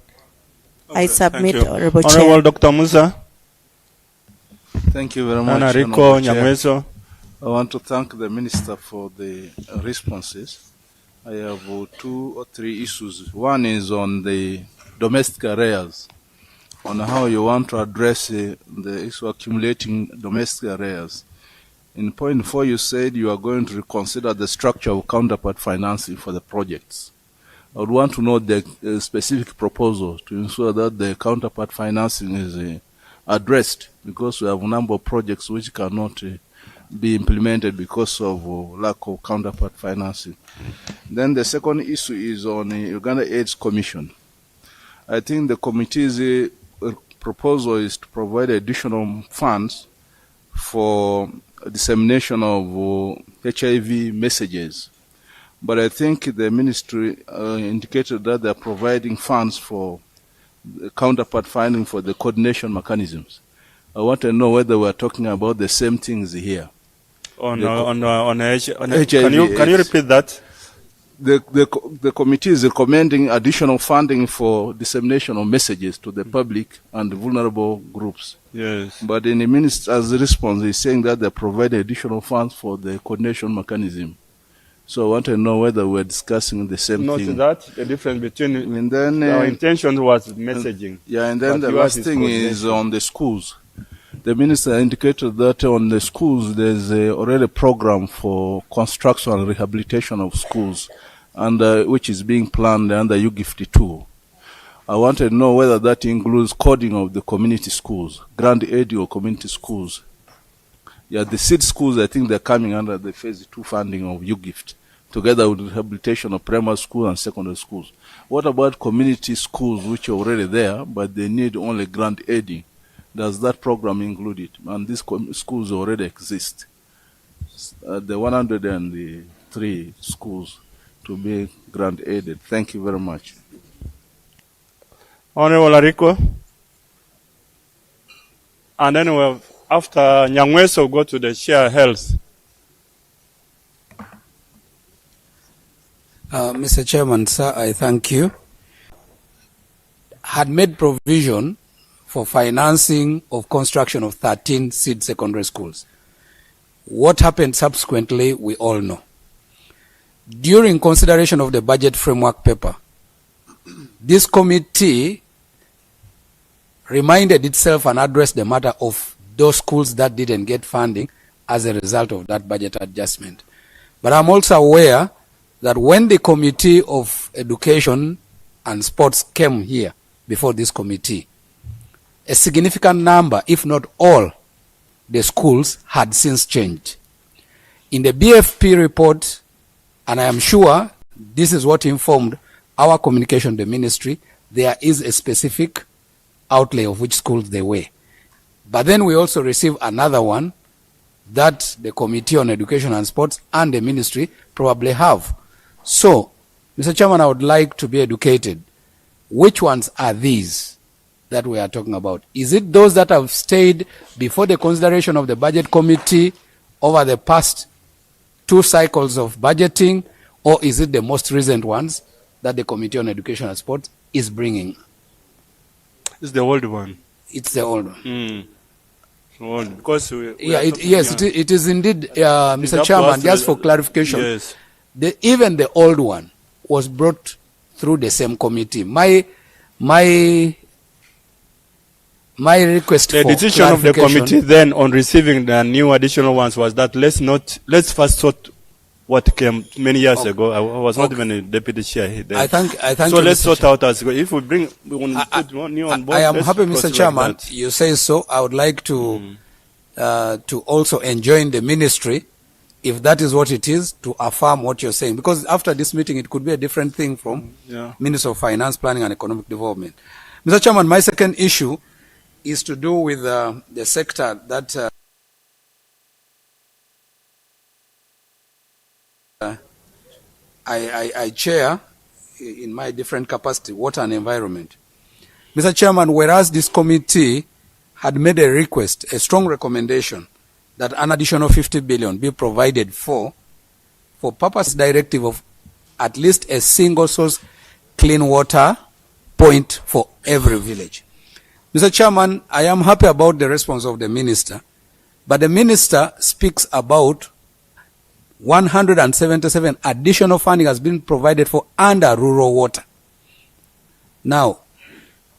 Okay, I submit, Honorable Chair. Honorable Dr. Musa. Thank you very much. I want to thank the Minister for the responses. I have 2 or 3 issues. One is on the domestic arrears, on how you want to address the issue of accumulating domestic arrears. In point 4, you said you are going to reconsider the structure of counterpart financing for the projects. I would want to know the specific proposals to ensure that the counterpart financing is addressed, because we have a number of projects which cannot be implemented because of lack of counterpart financing. Then the second issue is on the Uganda AIDS Commission. I think the committee's proposal is to provide additional funds for dissemination of HIV messages. But I think the ministry indicated that they're providing funds for counterpart funding for the coordination mechanisms. I want to know whether we're talking about the same things here. On HIV. Can you repeat that? The committee is recommending additional funding for dissemination of messages to the public and vulnerable groups. Yes. But in the minister's response, he's saying that they provide additional funds for the coordination mechanism. So I want to know whether we're discussing the same thing. Not that, the difference between, and then, our intention was messaging. And then the last thing is on the schools. The minister indicated that on the schools there's already a program for construction and rehabilitation of schools, and which is being planned under U52. I want to know whether that includes coding of the community schools, grand aid or community schools. Yeah, the seed schools, I think they're coming under the phase 2 funding of UGIFT, together with rehabilitation of primary school and secondary schools. What about community schools which are already there, but they need only grant aiding? Does that program include it? And these schools already exist. The 103 schools to be grant aided. Thank you very much. Honorable Ariko. And then we'll, after Nyangweso, we'll go to the Chair Health. Mr. Chairman, sir, I thank you. Had made provision for financing of construction of 13 seed secondary schools. What happened subsequently, we all know. During consideration of the budget framework paper, this committee reminded itself and addressed the matter of those schools that didn't get funding as a result of that budget adjustment. But I'm also aware that when the Committee of Education and Sports came here before this committee, a significant number, if not all, the schools had since changed. In the BFP report, and I am sure this is what informed our communication to the ministry, there is a specific outlay of which schools they were. But then we also received another one that the Committee on Education and Sports and the Ministry probably have. So, Mr. Chairman, I would like to be educated. Which ones are these that we are talking about? Is it those that have stayed before the consideration of the Budget Committee over the past 2 cycles of budgeting, or is it the most recent ones that the Committee on Education and Sports is bringing? It's the old one. It's the old one. Old, because it is indeed, Mr. Chairman, just for clarification. Yes. Even the old one was brought through the same committee. My request the for decision of the committee then on receiving the new additional ones was that let's first sort what came many years ago. I was not even a deputy chair then. I thank so you, let's Mr. sort out as if we put one new on board. I am happy, Mr. Like Chairman. that. You say so. I would like to also enjoin the ministry, if that is what it is, to affirm what you're saying. Because after this meeting, it could be a different thing from Minister of Finance, Planning and Economic Development. Mr. Chairman, my second issue is to do with the sector that I chair in my different capacity, water and environment. Mr. Chairman, whereas this committee had made a request, a strong recommendation, that an additional 50 billion be provided for purpose directive of at least a single source clean water point for every village. Mr. Chairman, I am happy about the response of the minister, but the minister speaks about 177 additional funding has been provided for under rural water. Now,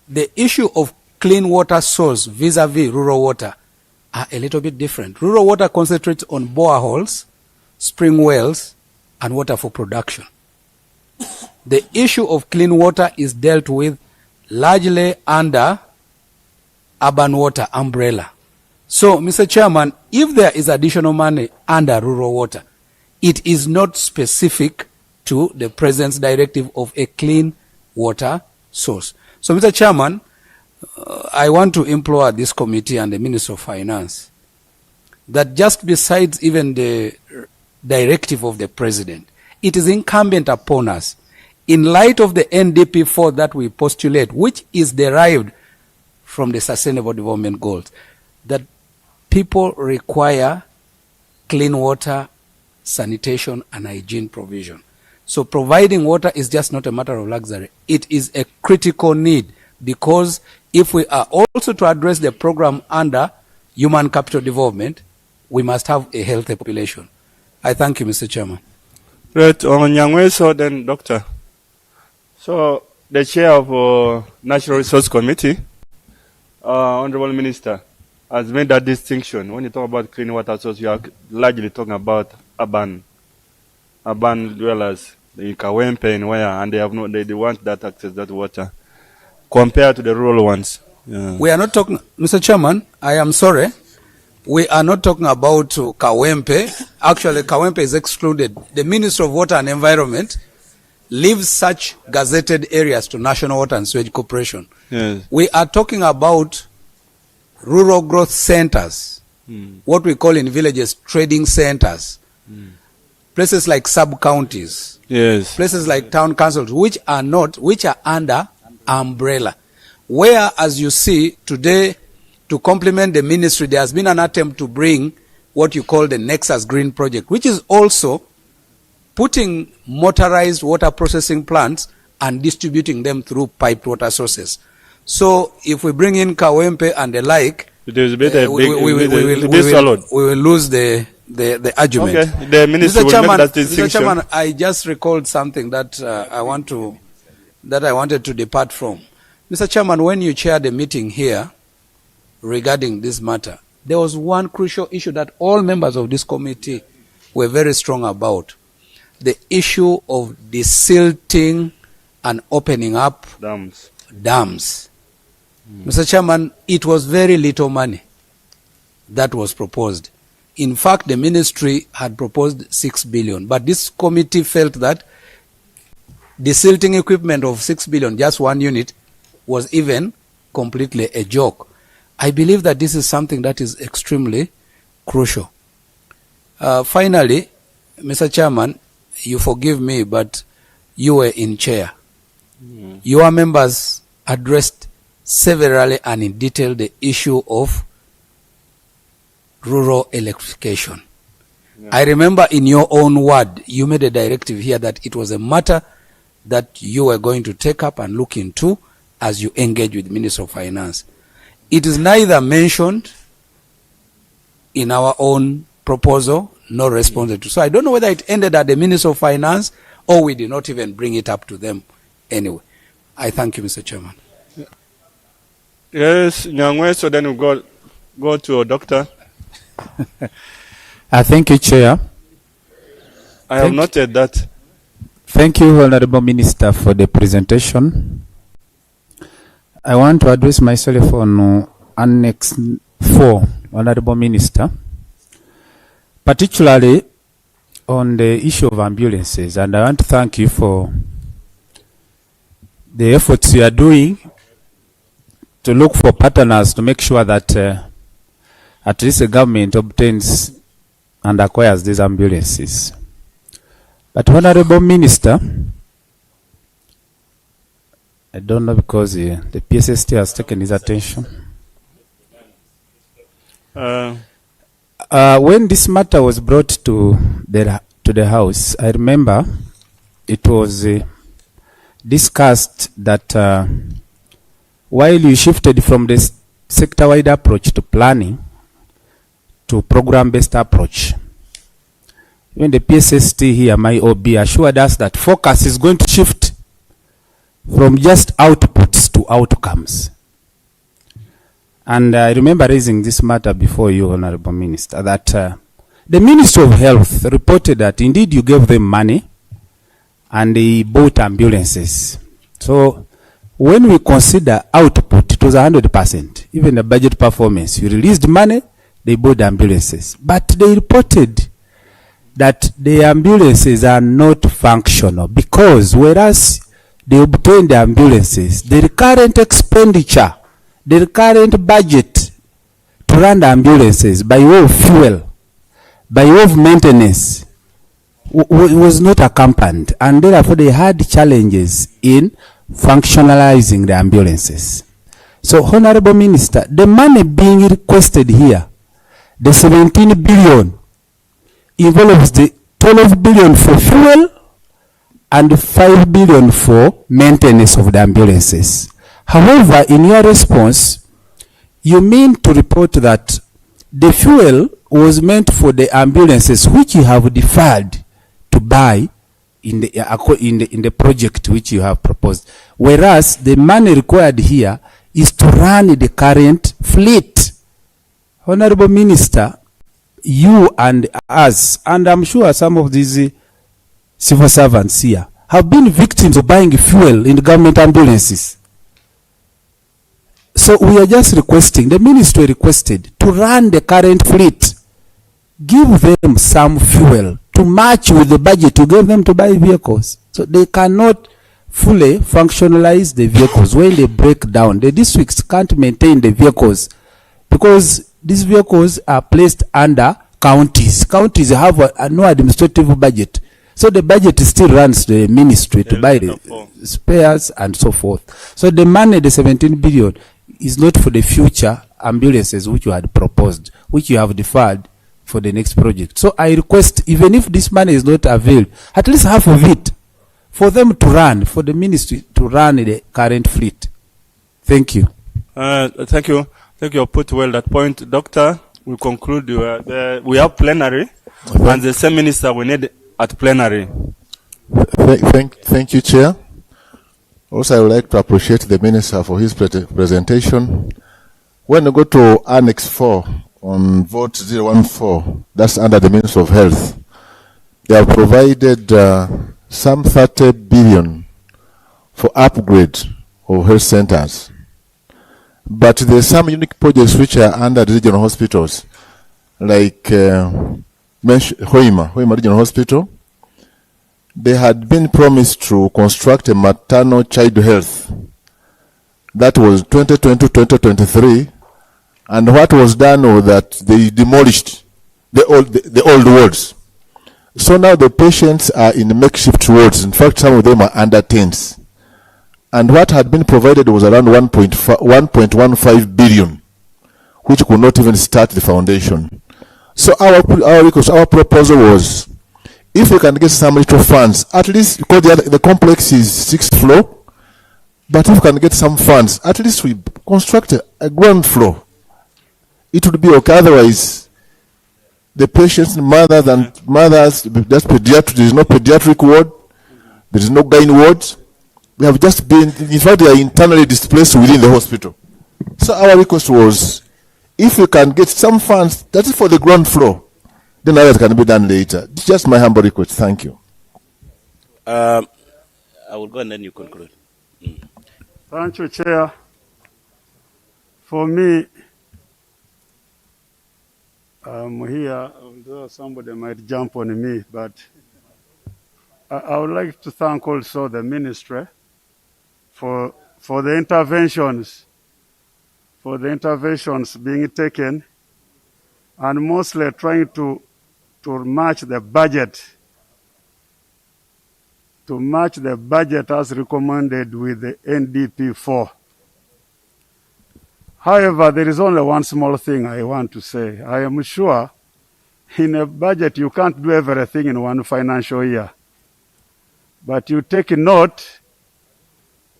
the issue of clean water source vis-a-vis rural water are a little bit different. Rural water concentrates on boreholes, spring wells, and water for production. The issue of clean water is dealt with largely under urban water umbrella. So, Mr. Chairman, if there is additional money under rural water, it is not specific to the President's directive of a clean water source. So, Mr. Chairman, I want to implore this committee and the Minister of Finance that just besides even the directive of the President, it is incumbent upon us, in light of the NDP4 that we postulate, which is derived from the Sustainable Development Goals, that people require clean water, sanitation, and hygiene provision. So providing water is just not a matter of luxury. It is a critical need, because if we are also to address the program under human capital development, we must have a healthy population. I thank you, Mr. Chairman. Right, on Nyangweso, then Doctor. So, the chair of Natural Resource Committee, Honorable Minister, has made that distinction. When you talk about clean water source, you are largely talking about urban dwellers in Kawempe and where, and they want that access, that water, compared to the rural ones. Yeah. We are not talking, Mr. Chairman, I am sorry. We are not talking about Kawempe. Actually, Kawempe is excluded. The Ministry of Water and Environment leaves such gazetted areas to National Water and Sewage Corporation. Yes. We are talking about rural growth centers, what we call in villages trading centers, places like sub-counties, yes, places like town councils, which are under umbrella. Where, as you see today, to complement the ministry, there has been an attempt to bring what you call the Nexus Green Project, which is also putting motorized water processing plants and distributing them through piped water sources. So if we bring in Kawempe and the like, it is a bit we will lose the argument. Okay, the minister Mr. will Chairman, make that distinction. Mr. Chairman, I just recalled something that I wanted to depart from. Mr. Chairman, when you chaired the meeting here regarding this matter, there was one crucial issue that all members of this committee were very strong about: the issue of desilting and opening up dams. Mr. Chairman, it was very little money that was proposed. In fact, the ministry had proposed 6 billion, but this committee felt that desilting equipment of 6 billion, just one unit, was even completely a joke. I believe that this is something that is extremely crucial. Finally, Mr. Chairman, you forgive me, but you were in chair. Your members addressed severally and in detail the issue of rural electrification. Yeah. I remember in your own word, you made a directive here that it was a matter that you were going to take up and look into as you engage with the Minister of Finance. It is neither mentioned in our own proposal nor responded to. So I don't know whether it ended at the Minister of Finance or we did not even bring it up to them anyway. I thank you, Mr. Chairman. Yes, Nyangwe, so then we go to a doctor. Thank you, Chair. I have noted that. Thank you, Honorable Minister, for the presentation. I want to address myself on Annex 4, Honorable Minister, particularly on the issue of ambulances. And I want to thank you for the efforts you are doing to look for partners to make sure that at least the government obtains and acquires these ambulances. But Honorable Minister, I don't know because the PSST has taken his attention. When this matter was brought to the House, I remember it was discussed that while you shifted from the sector-wide approach to planning to program-based approach, even the PSST here, my OB, assured us that focus is going to shift from just outputs to outcomes. And I remember raising this matter before you, Honorable Minister, that the Ministry of Health reported that indeed you gave them money and they bought ambulances. So when we consider output, it was 100%. Even the budget performance, you released money, they bought ambulances. But they reported that the ambulances are not functional because whereas they obtained the ambulances, the recurrent expenditure, the recurrent budget to run the ambulances by way of fuel, by way of maintenance, was not accompanied, and therefore they had challenges in functionalizing the ambulances. So, Honorable Minister, the money being requested here, the 17 billion, involves the 12 billion for fuel and 5 billion for maintenance of the ambulances. However, in your response, you mean to report that the fuel was meant for the ambulances which you have deferred to buy in the project which you have proposed, whereas the money required here is to run the current fleet. Honorable Minister, you and us, and I'm sure some of these civil servants here, have been victims of buying fuel in the government ambulances. So we are just requesting, the ministry requested to run the current fleet, give them some fuel to match with the budget you gave them to buy vehicles. So they cannot fully functionalize the vehicles. When they break down, the districts can't maintain the vehicles because these vehicles are placed under counties. Counties have no administrative budget. So the budget still runs to the ministry to buy the spares and so forth. So the money, the 17 billion, is not for the future ambulances which you had proposed, which you have deferred for the next project. So I request, even if this money is not availed, at least half of it for them to run, for the ministry to run the current fleet. Thank you. Thank you. Thank you. Put well that point. Doctor, we conclude. We have plenary, and the same minister we need at plenary. Thank you, Chair. Also, I would like to appreciate the minister for his presentation. When we go to Annex 4 on vote 014, that's under the Ministry of Health, they have provided some 30 billion for upgrade of health centers. But there are some unique projects which are under the regional hospitals, like Hoima Regional Hospital. They had been promised to construct a maternal child health That was 2020-2023. And what was done was that they demolished the old wards. So now the patients are in makeshift wards. In fact, some of them are under tents. And what had been provided was around 1.15 billion, which could not even start the foundation. So our proposal was, if we can get some little funds, at least because the complex is 6th floor, but if we can get some funds, at least we construct a ground floor. It would be okay. Otherwise, the patients, mothers, that's pediatric. There is no pediatric ward. There is no gynae ward. We have just been, in fact, they are internally displaced within the hospital. So our request was, if we can get some funds, that is for the ground floor, then others can be done later. It's just my humble request. Thank you. I will go and then you conclude. Thank you, Chair. For me, I'm here, although somebody might jump on me, but I would like to thank also the ministry for the interventions, being taken, and mostly trying to match the budget, as recommended with the NDP 4. However, there is only one small thing I want to say. I am sure in a budget you can't do everything in one financial year, but you take note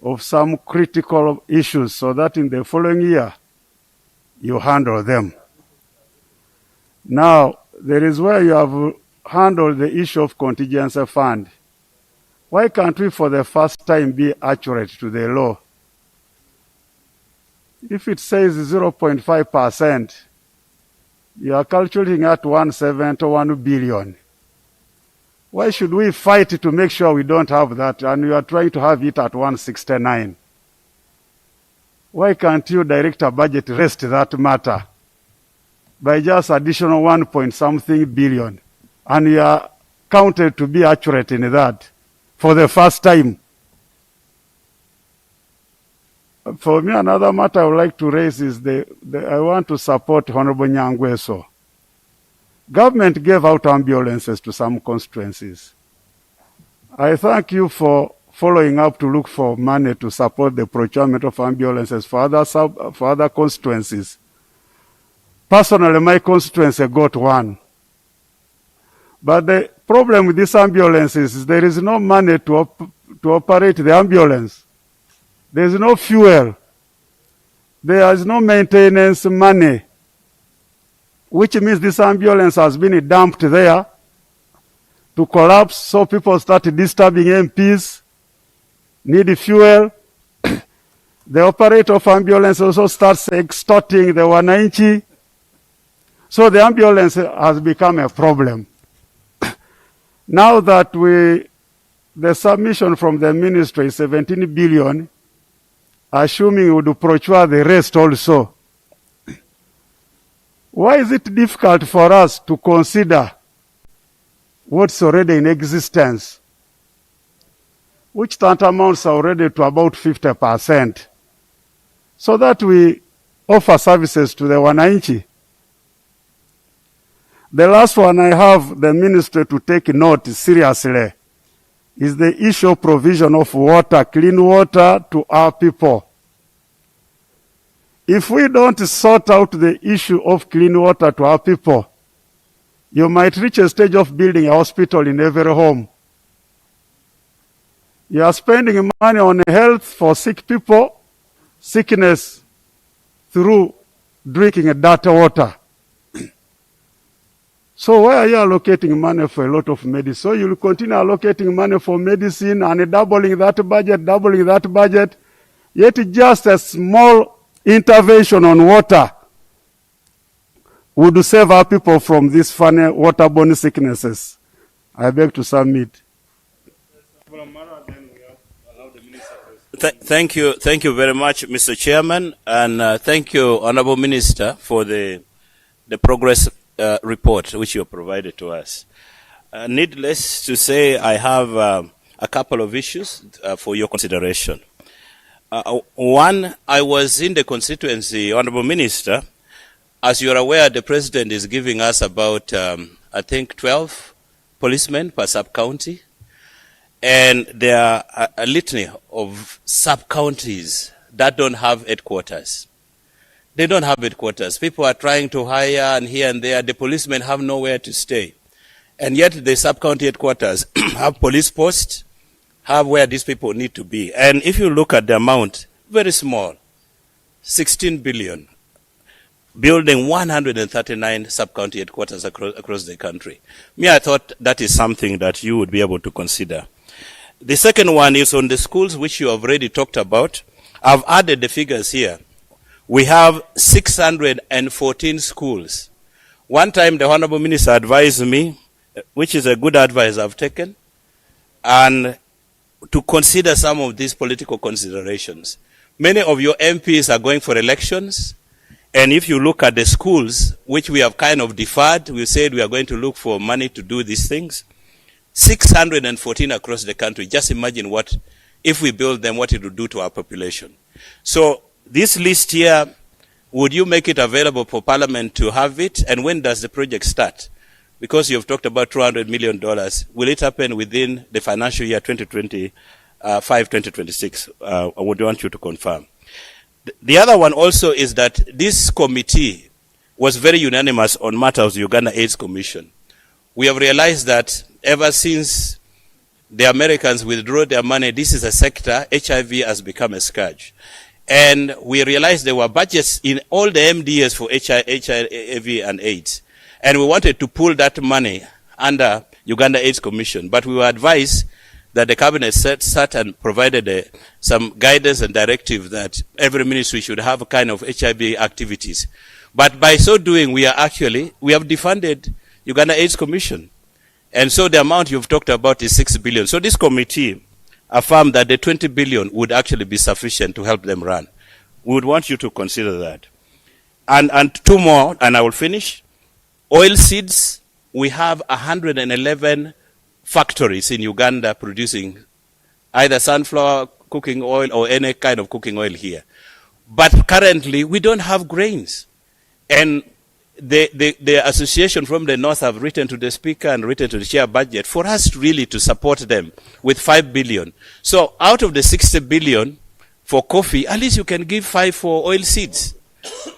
of some critical issues so that in the following year you handle them. Now, there is where you have handled the issue of contingency fund. Why can't we for the first time be accurate to the law? If it says 0.5%, you are calculating at 171 billion. Why should we fight to make sure we don't have that, and you are trying to have it at 169? Why can't you direct a budget rest that matter by just additional 1-point-something billion, and you are counted to be accurate in that for the first time? For me, another matter I would like to raise is I want to support Honorable Nyangweso. Government gave out ambulances to some constituencies. I thank you for following up to look for money to support the procurement of ambulances for other constituencies. Personally, my constituency got one. But the problem with these ambulances is there is no money to operate the ambulance. There is no fuel. There is no maintenance money, which means this ambulance has been dumped there to collapse, so people start disturbing MPs, need fuel. The operator of ambulance also starts extorting the wananchi. So the ambulance has become a problem. Now that the submission from the ministry is 17 billion, assuming we would procure the rest also. Why is it difficult for us to consider what's already in existence, which tantamounts already to about 50%, so that we offer services to the wananchi? The last one I have the ministry to take note seriously is the issue of provision of water, clean water to our people. If we don't sort out the issue of clean water to our people, you might reach a stage of building a hospital in every home. You are spending money on health for sick people, sickness through drinking dirty water. So why are you allocating money for a lot of medicine? So you'll continue allocating money for medicine and doubling that budget, yet just a small intervention on water would save our people from these funny waterborne sicknesses. I beg to submit. Thank you very much, Mr. Chairman, and thank you, Honorable Minister, for the progress report which you have provided to us. Needless to say, I have a couple of issues for your consideration. One, I was in the constituency, Honorable Minister. As you are aware, the President is giving us about, I think, 12 policemen per sub-county. And there are a litany of sub-counties that don't have headquarters. They don't have headquarters. People are trying to hire and here and there. The policemen have nowhere to stay. And yet the sub-county headquarters have police posts, have where these people need to be. And if you look at the amount, very small, 16 billion, building 139 sub-county headquarters across the country. I thought that is something that you would be able to consider. The second one is on the schools, which you have already talked about. I've added the figures here. We have 614 schools. One time the Honorable Minister advised me, which is a good advice I've taken, and to consider some of these political considerations. Many of your MPs are going for elections, and if you look at the schools, which we have kind of deferred, we said we are going to look for money to do these things, 614 across the country. Just imagine what, if we build them, what it would do to our population. So this list here, would you make it available for Parliament to have it? And when does the project start? Because you've talked about $200 million. Will it happen within the financial year 2025-2026? I would want you to confirm. The other one also is that this committee was very unanimous on matters of Uganda AIDS Commission. We have realized that ever since the Americans withdrew their money, this is a sector, HIV has become a scourge. And we realized there were budgets in all the MDAs for HIV and AIDS. And we wanted to pull that money under Uganda AIDS Commission. But we were advised that the cabinet sat and provided some guidance and directive that every ministry should have a kind of HIV activities. But by so doing, we have defunded Uganda AIDS Commission. And so the amount you've talked about is 6 billion. So this committee affirmed that the 20 billion would actually be sufficient to help them run. We would want you to consider that. And two more, and I will finish. Oil seeds, we have 111 factories in Uganda producing either sunflower cooking oil or any kind of cooking oil here. But currently, we don't have grains. And the association from the north have written to the speaker and written to the chair budget for us really to support them with 5 billion. So out of the 60 billion for coffee, at least you can give 5 for oil seeds,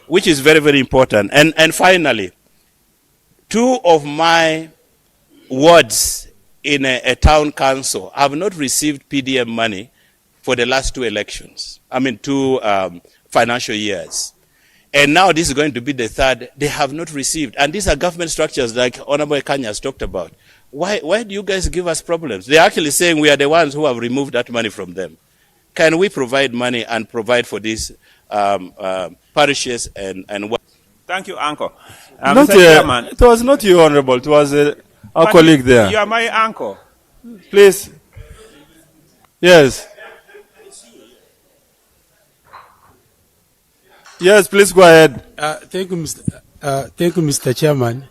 which is very, very important. And finally, 2 of my wards in a town council have not received PDM money for the last 2 elections. 2 financial years. And now this is going to be the 3rd. They have not received. And these are government structures like Honorable Kanya has talked about. Why do you guys give us problems? They're actually saying we are the ones who have removed that money from them. Can we provide money and provide for these parishes and what? Thank you, Uncle. It was not you, Honorable. It was our colleague there. You are my uncle. Please. Yes. Yes, please go ahead. Thank you, Mr. Chairman.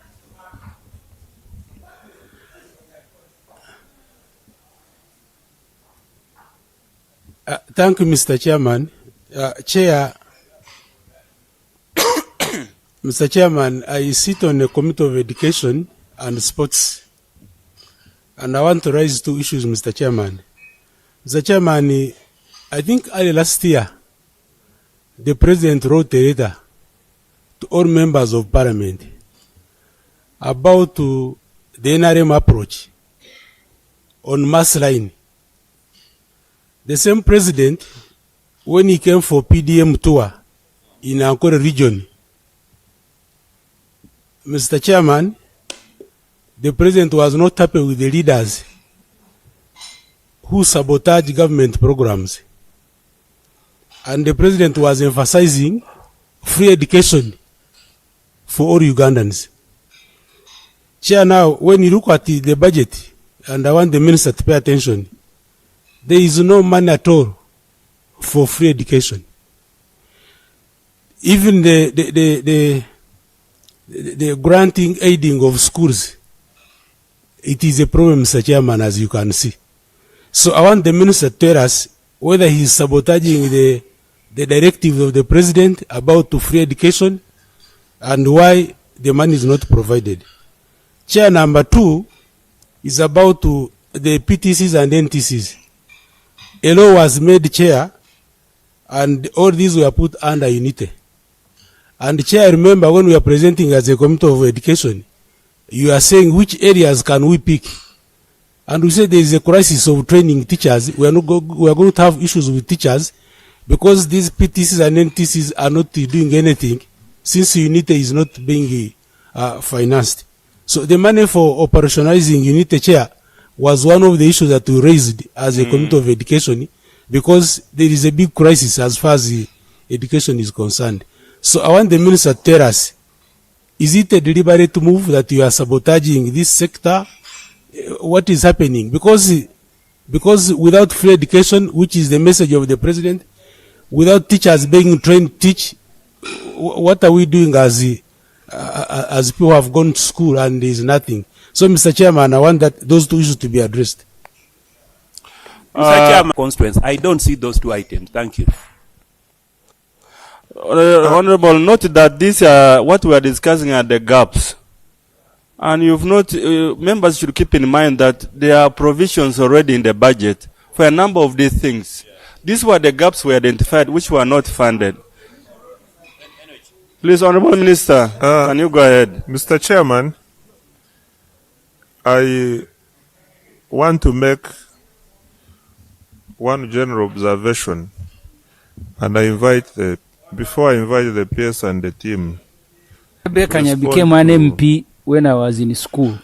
Thank you, Mr. Chairman. Chair, Mr. Chairman, I sit on the Committee of Education and Sports, and I want to raise 2 issues, Mr. Chairman. Mr. Chairman, I think early last year, the President wrote a letter to all members of Parliament about the NRM approach on mass line. The same President, when he came for PDM tour in Ankole region, Mr. Chairman, the President was not happy with the leaders who sabotage government programs. And the President was emphasizing free education for all Ugandans. Chair, now, when you look at the budget, and I want the Minister to pay attention, there is no money at all for free education. Even the granting, aiding of schools, it is a problem, Mr. Chairman, as you can see. So I want the Minister to tell us whether he is sabotaging the directive of the president about to free education, and why the money is not provided. Chair number 2 is about the PTCs and NTCs. A law was made, Chair, and all these were put under unity. And Chair, I remember when we are presenting as a Committee of Education, you are saying which areas can we pick. And we said there is a crisis of training teachers. We are going to have issues with teachers because these PTCs and NTCs are not doing anything since unity is not being financed. So the money for operationalizing unity, Chair, was one of the issues that we raised as a Committee of Education because there is a big crisis as far as the education is concerned. So I want the Minister to tell us, is it a deliberate move that you are sabotaging this sector? What is happening? Because without free education, which is the message of the President, without teachers being trained to teach, what are we doing as people who have gone to school and there is nothing? So, Mr. Chairman, I want those two issues to be addressed. Mr. Chairman, constituents, I don't see those two items. Thank you. Honorable, note that these what we are discussing are the gaps. And you've not, members should keep in mind that there are provisions already in the budget for a number of these things. These were the gaps we identified which were not funded. Please, Honorable Minister, can you go ahead? Mr. Chairman, I want to make one general observation, and before I invite the PS and the team. Kanya became an MP when I was in school.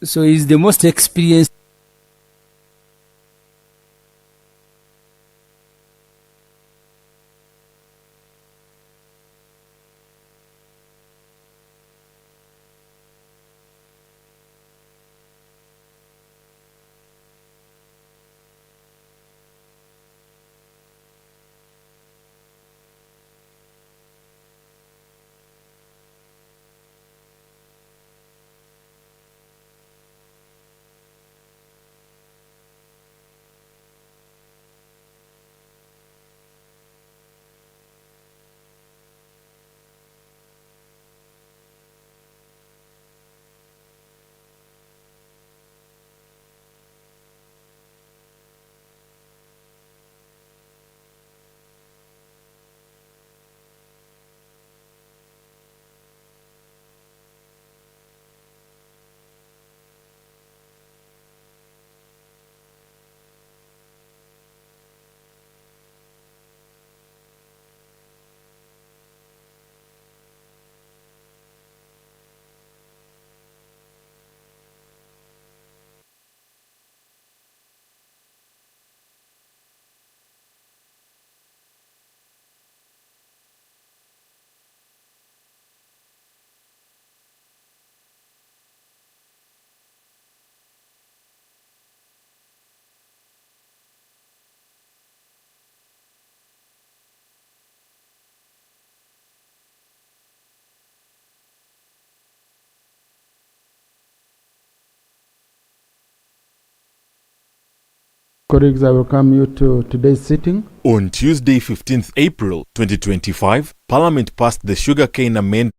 So he's the most experienced. Colleagues, I welcome you to today's sitting. On Tuesday, 15th April 2025, Parliament passed the Sugarcane Amendment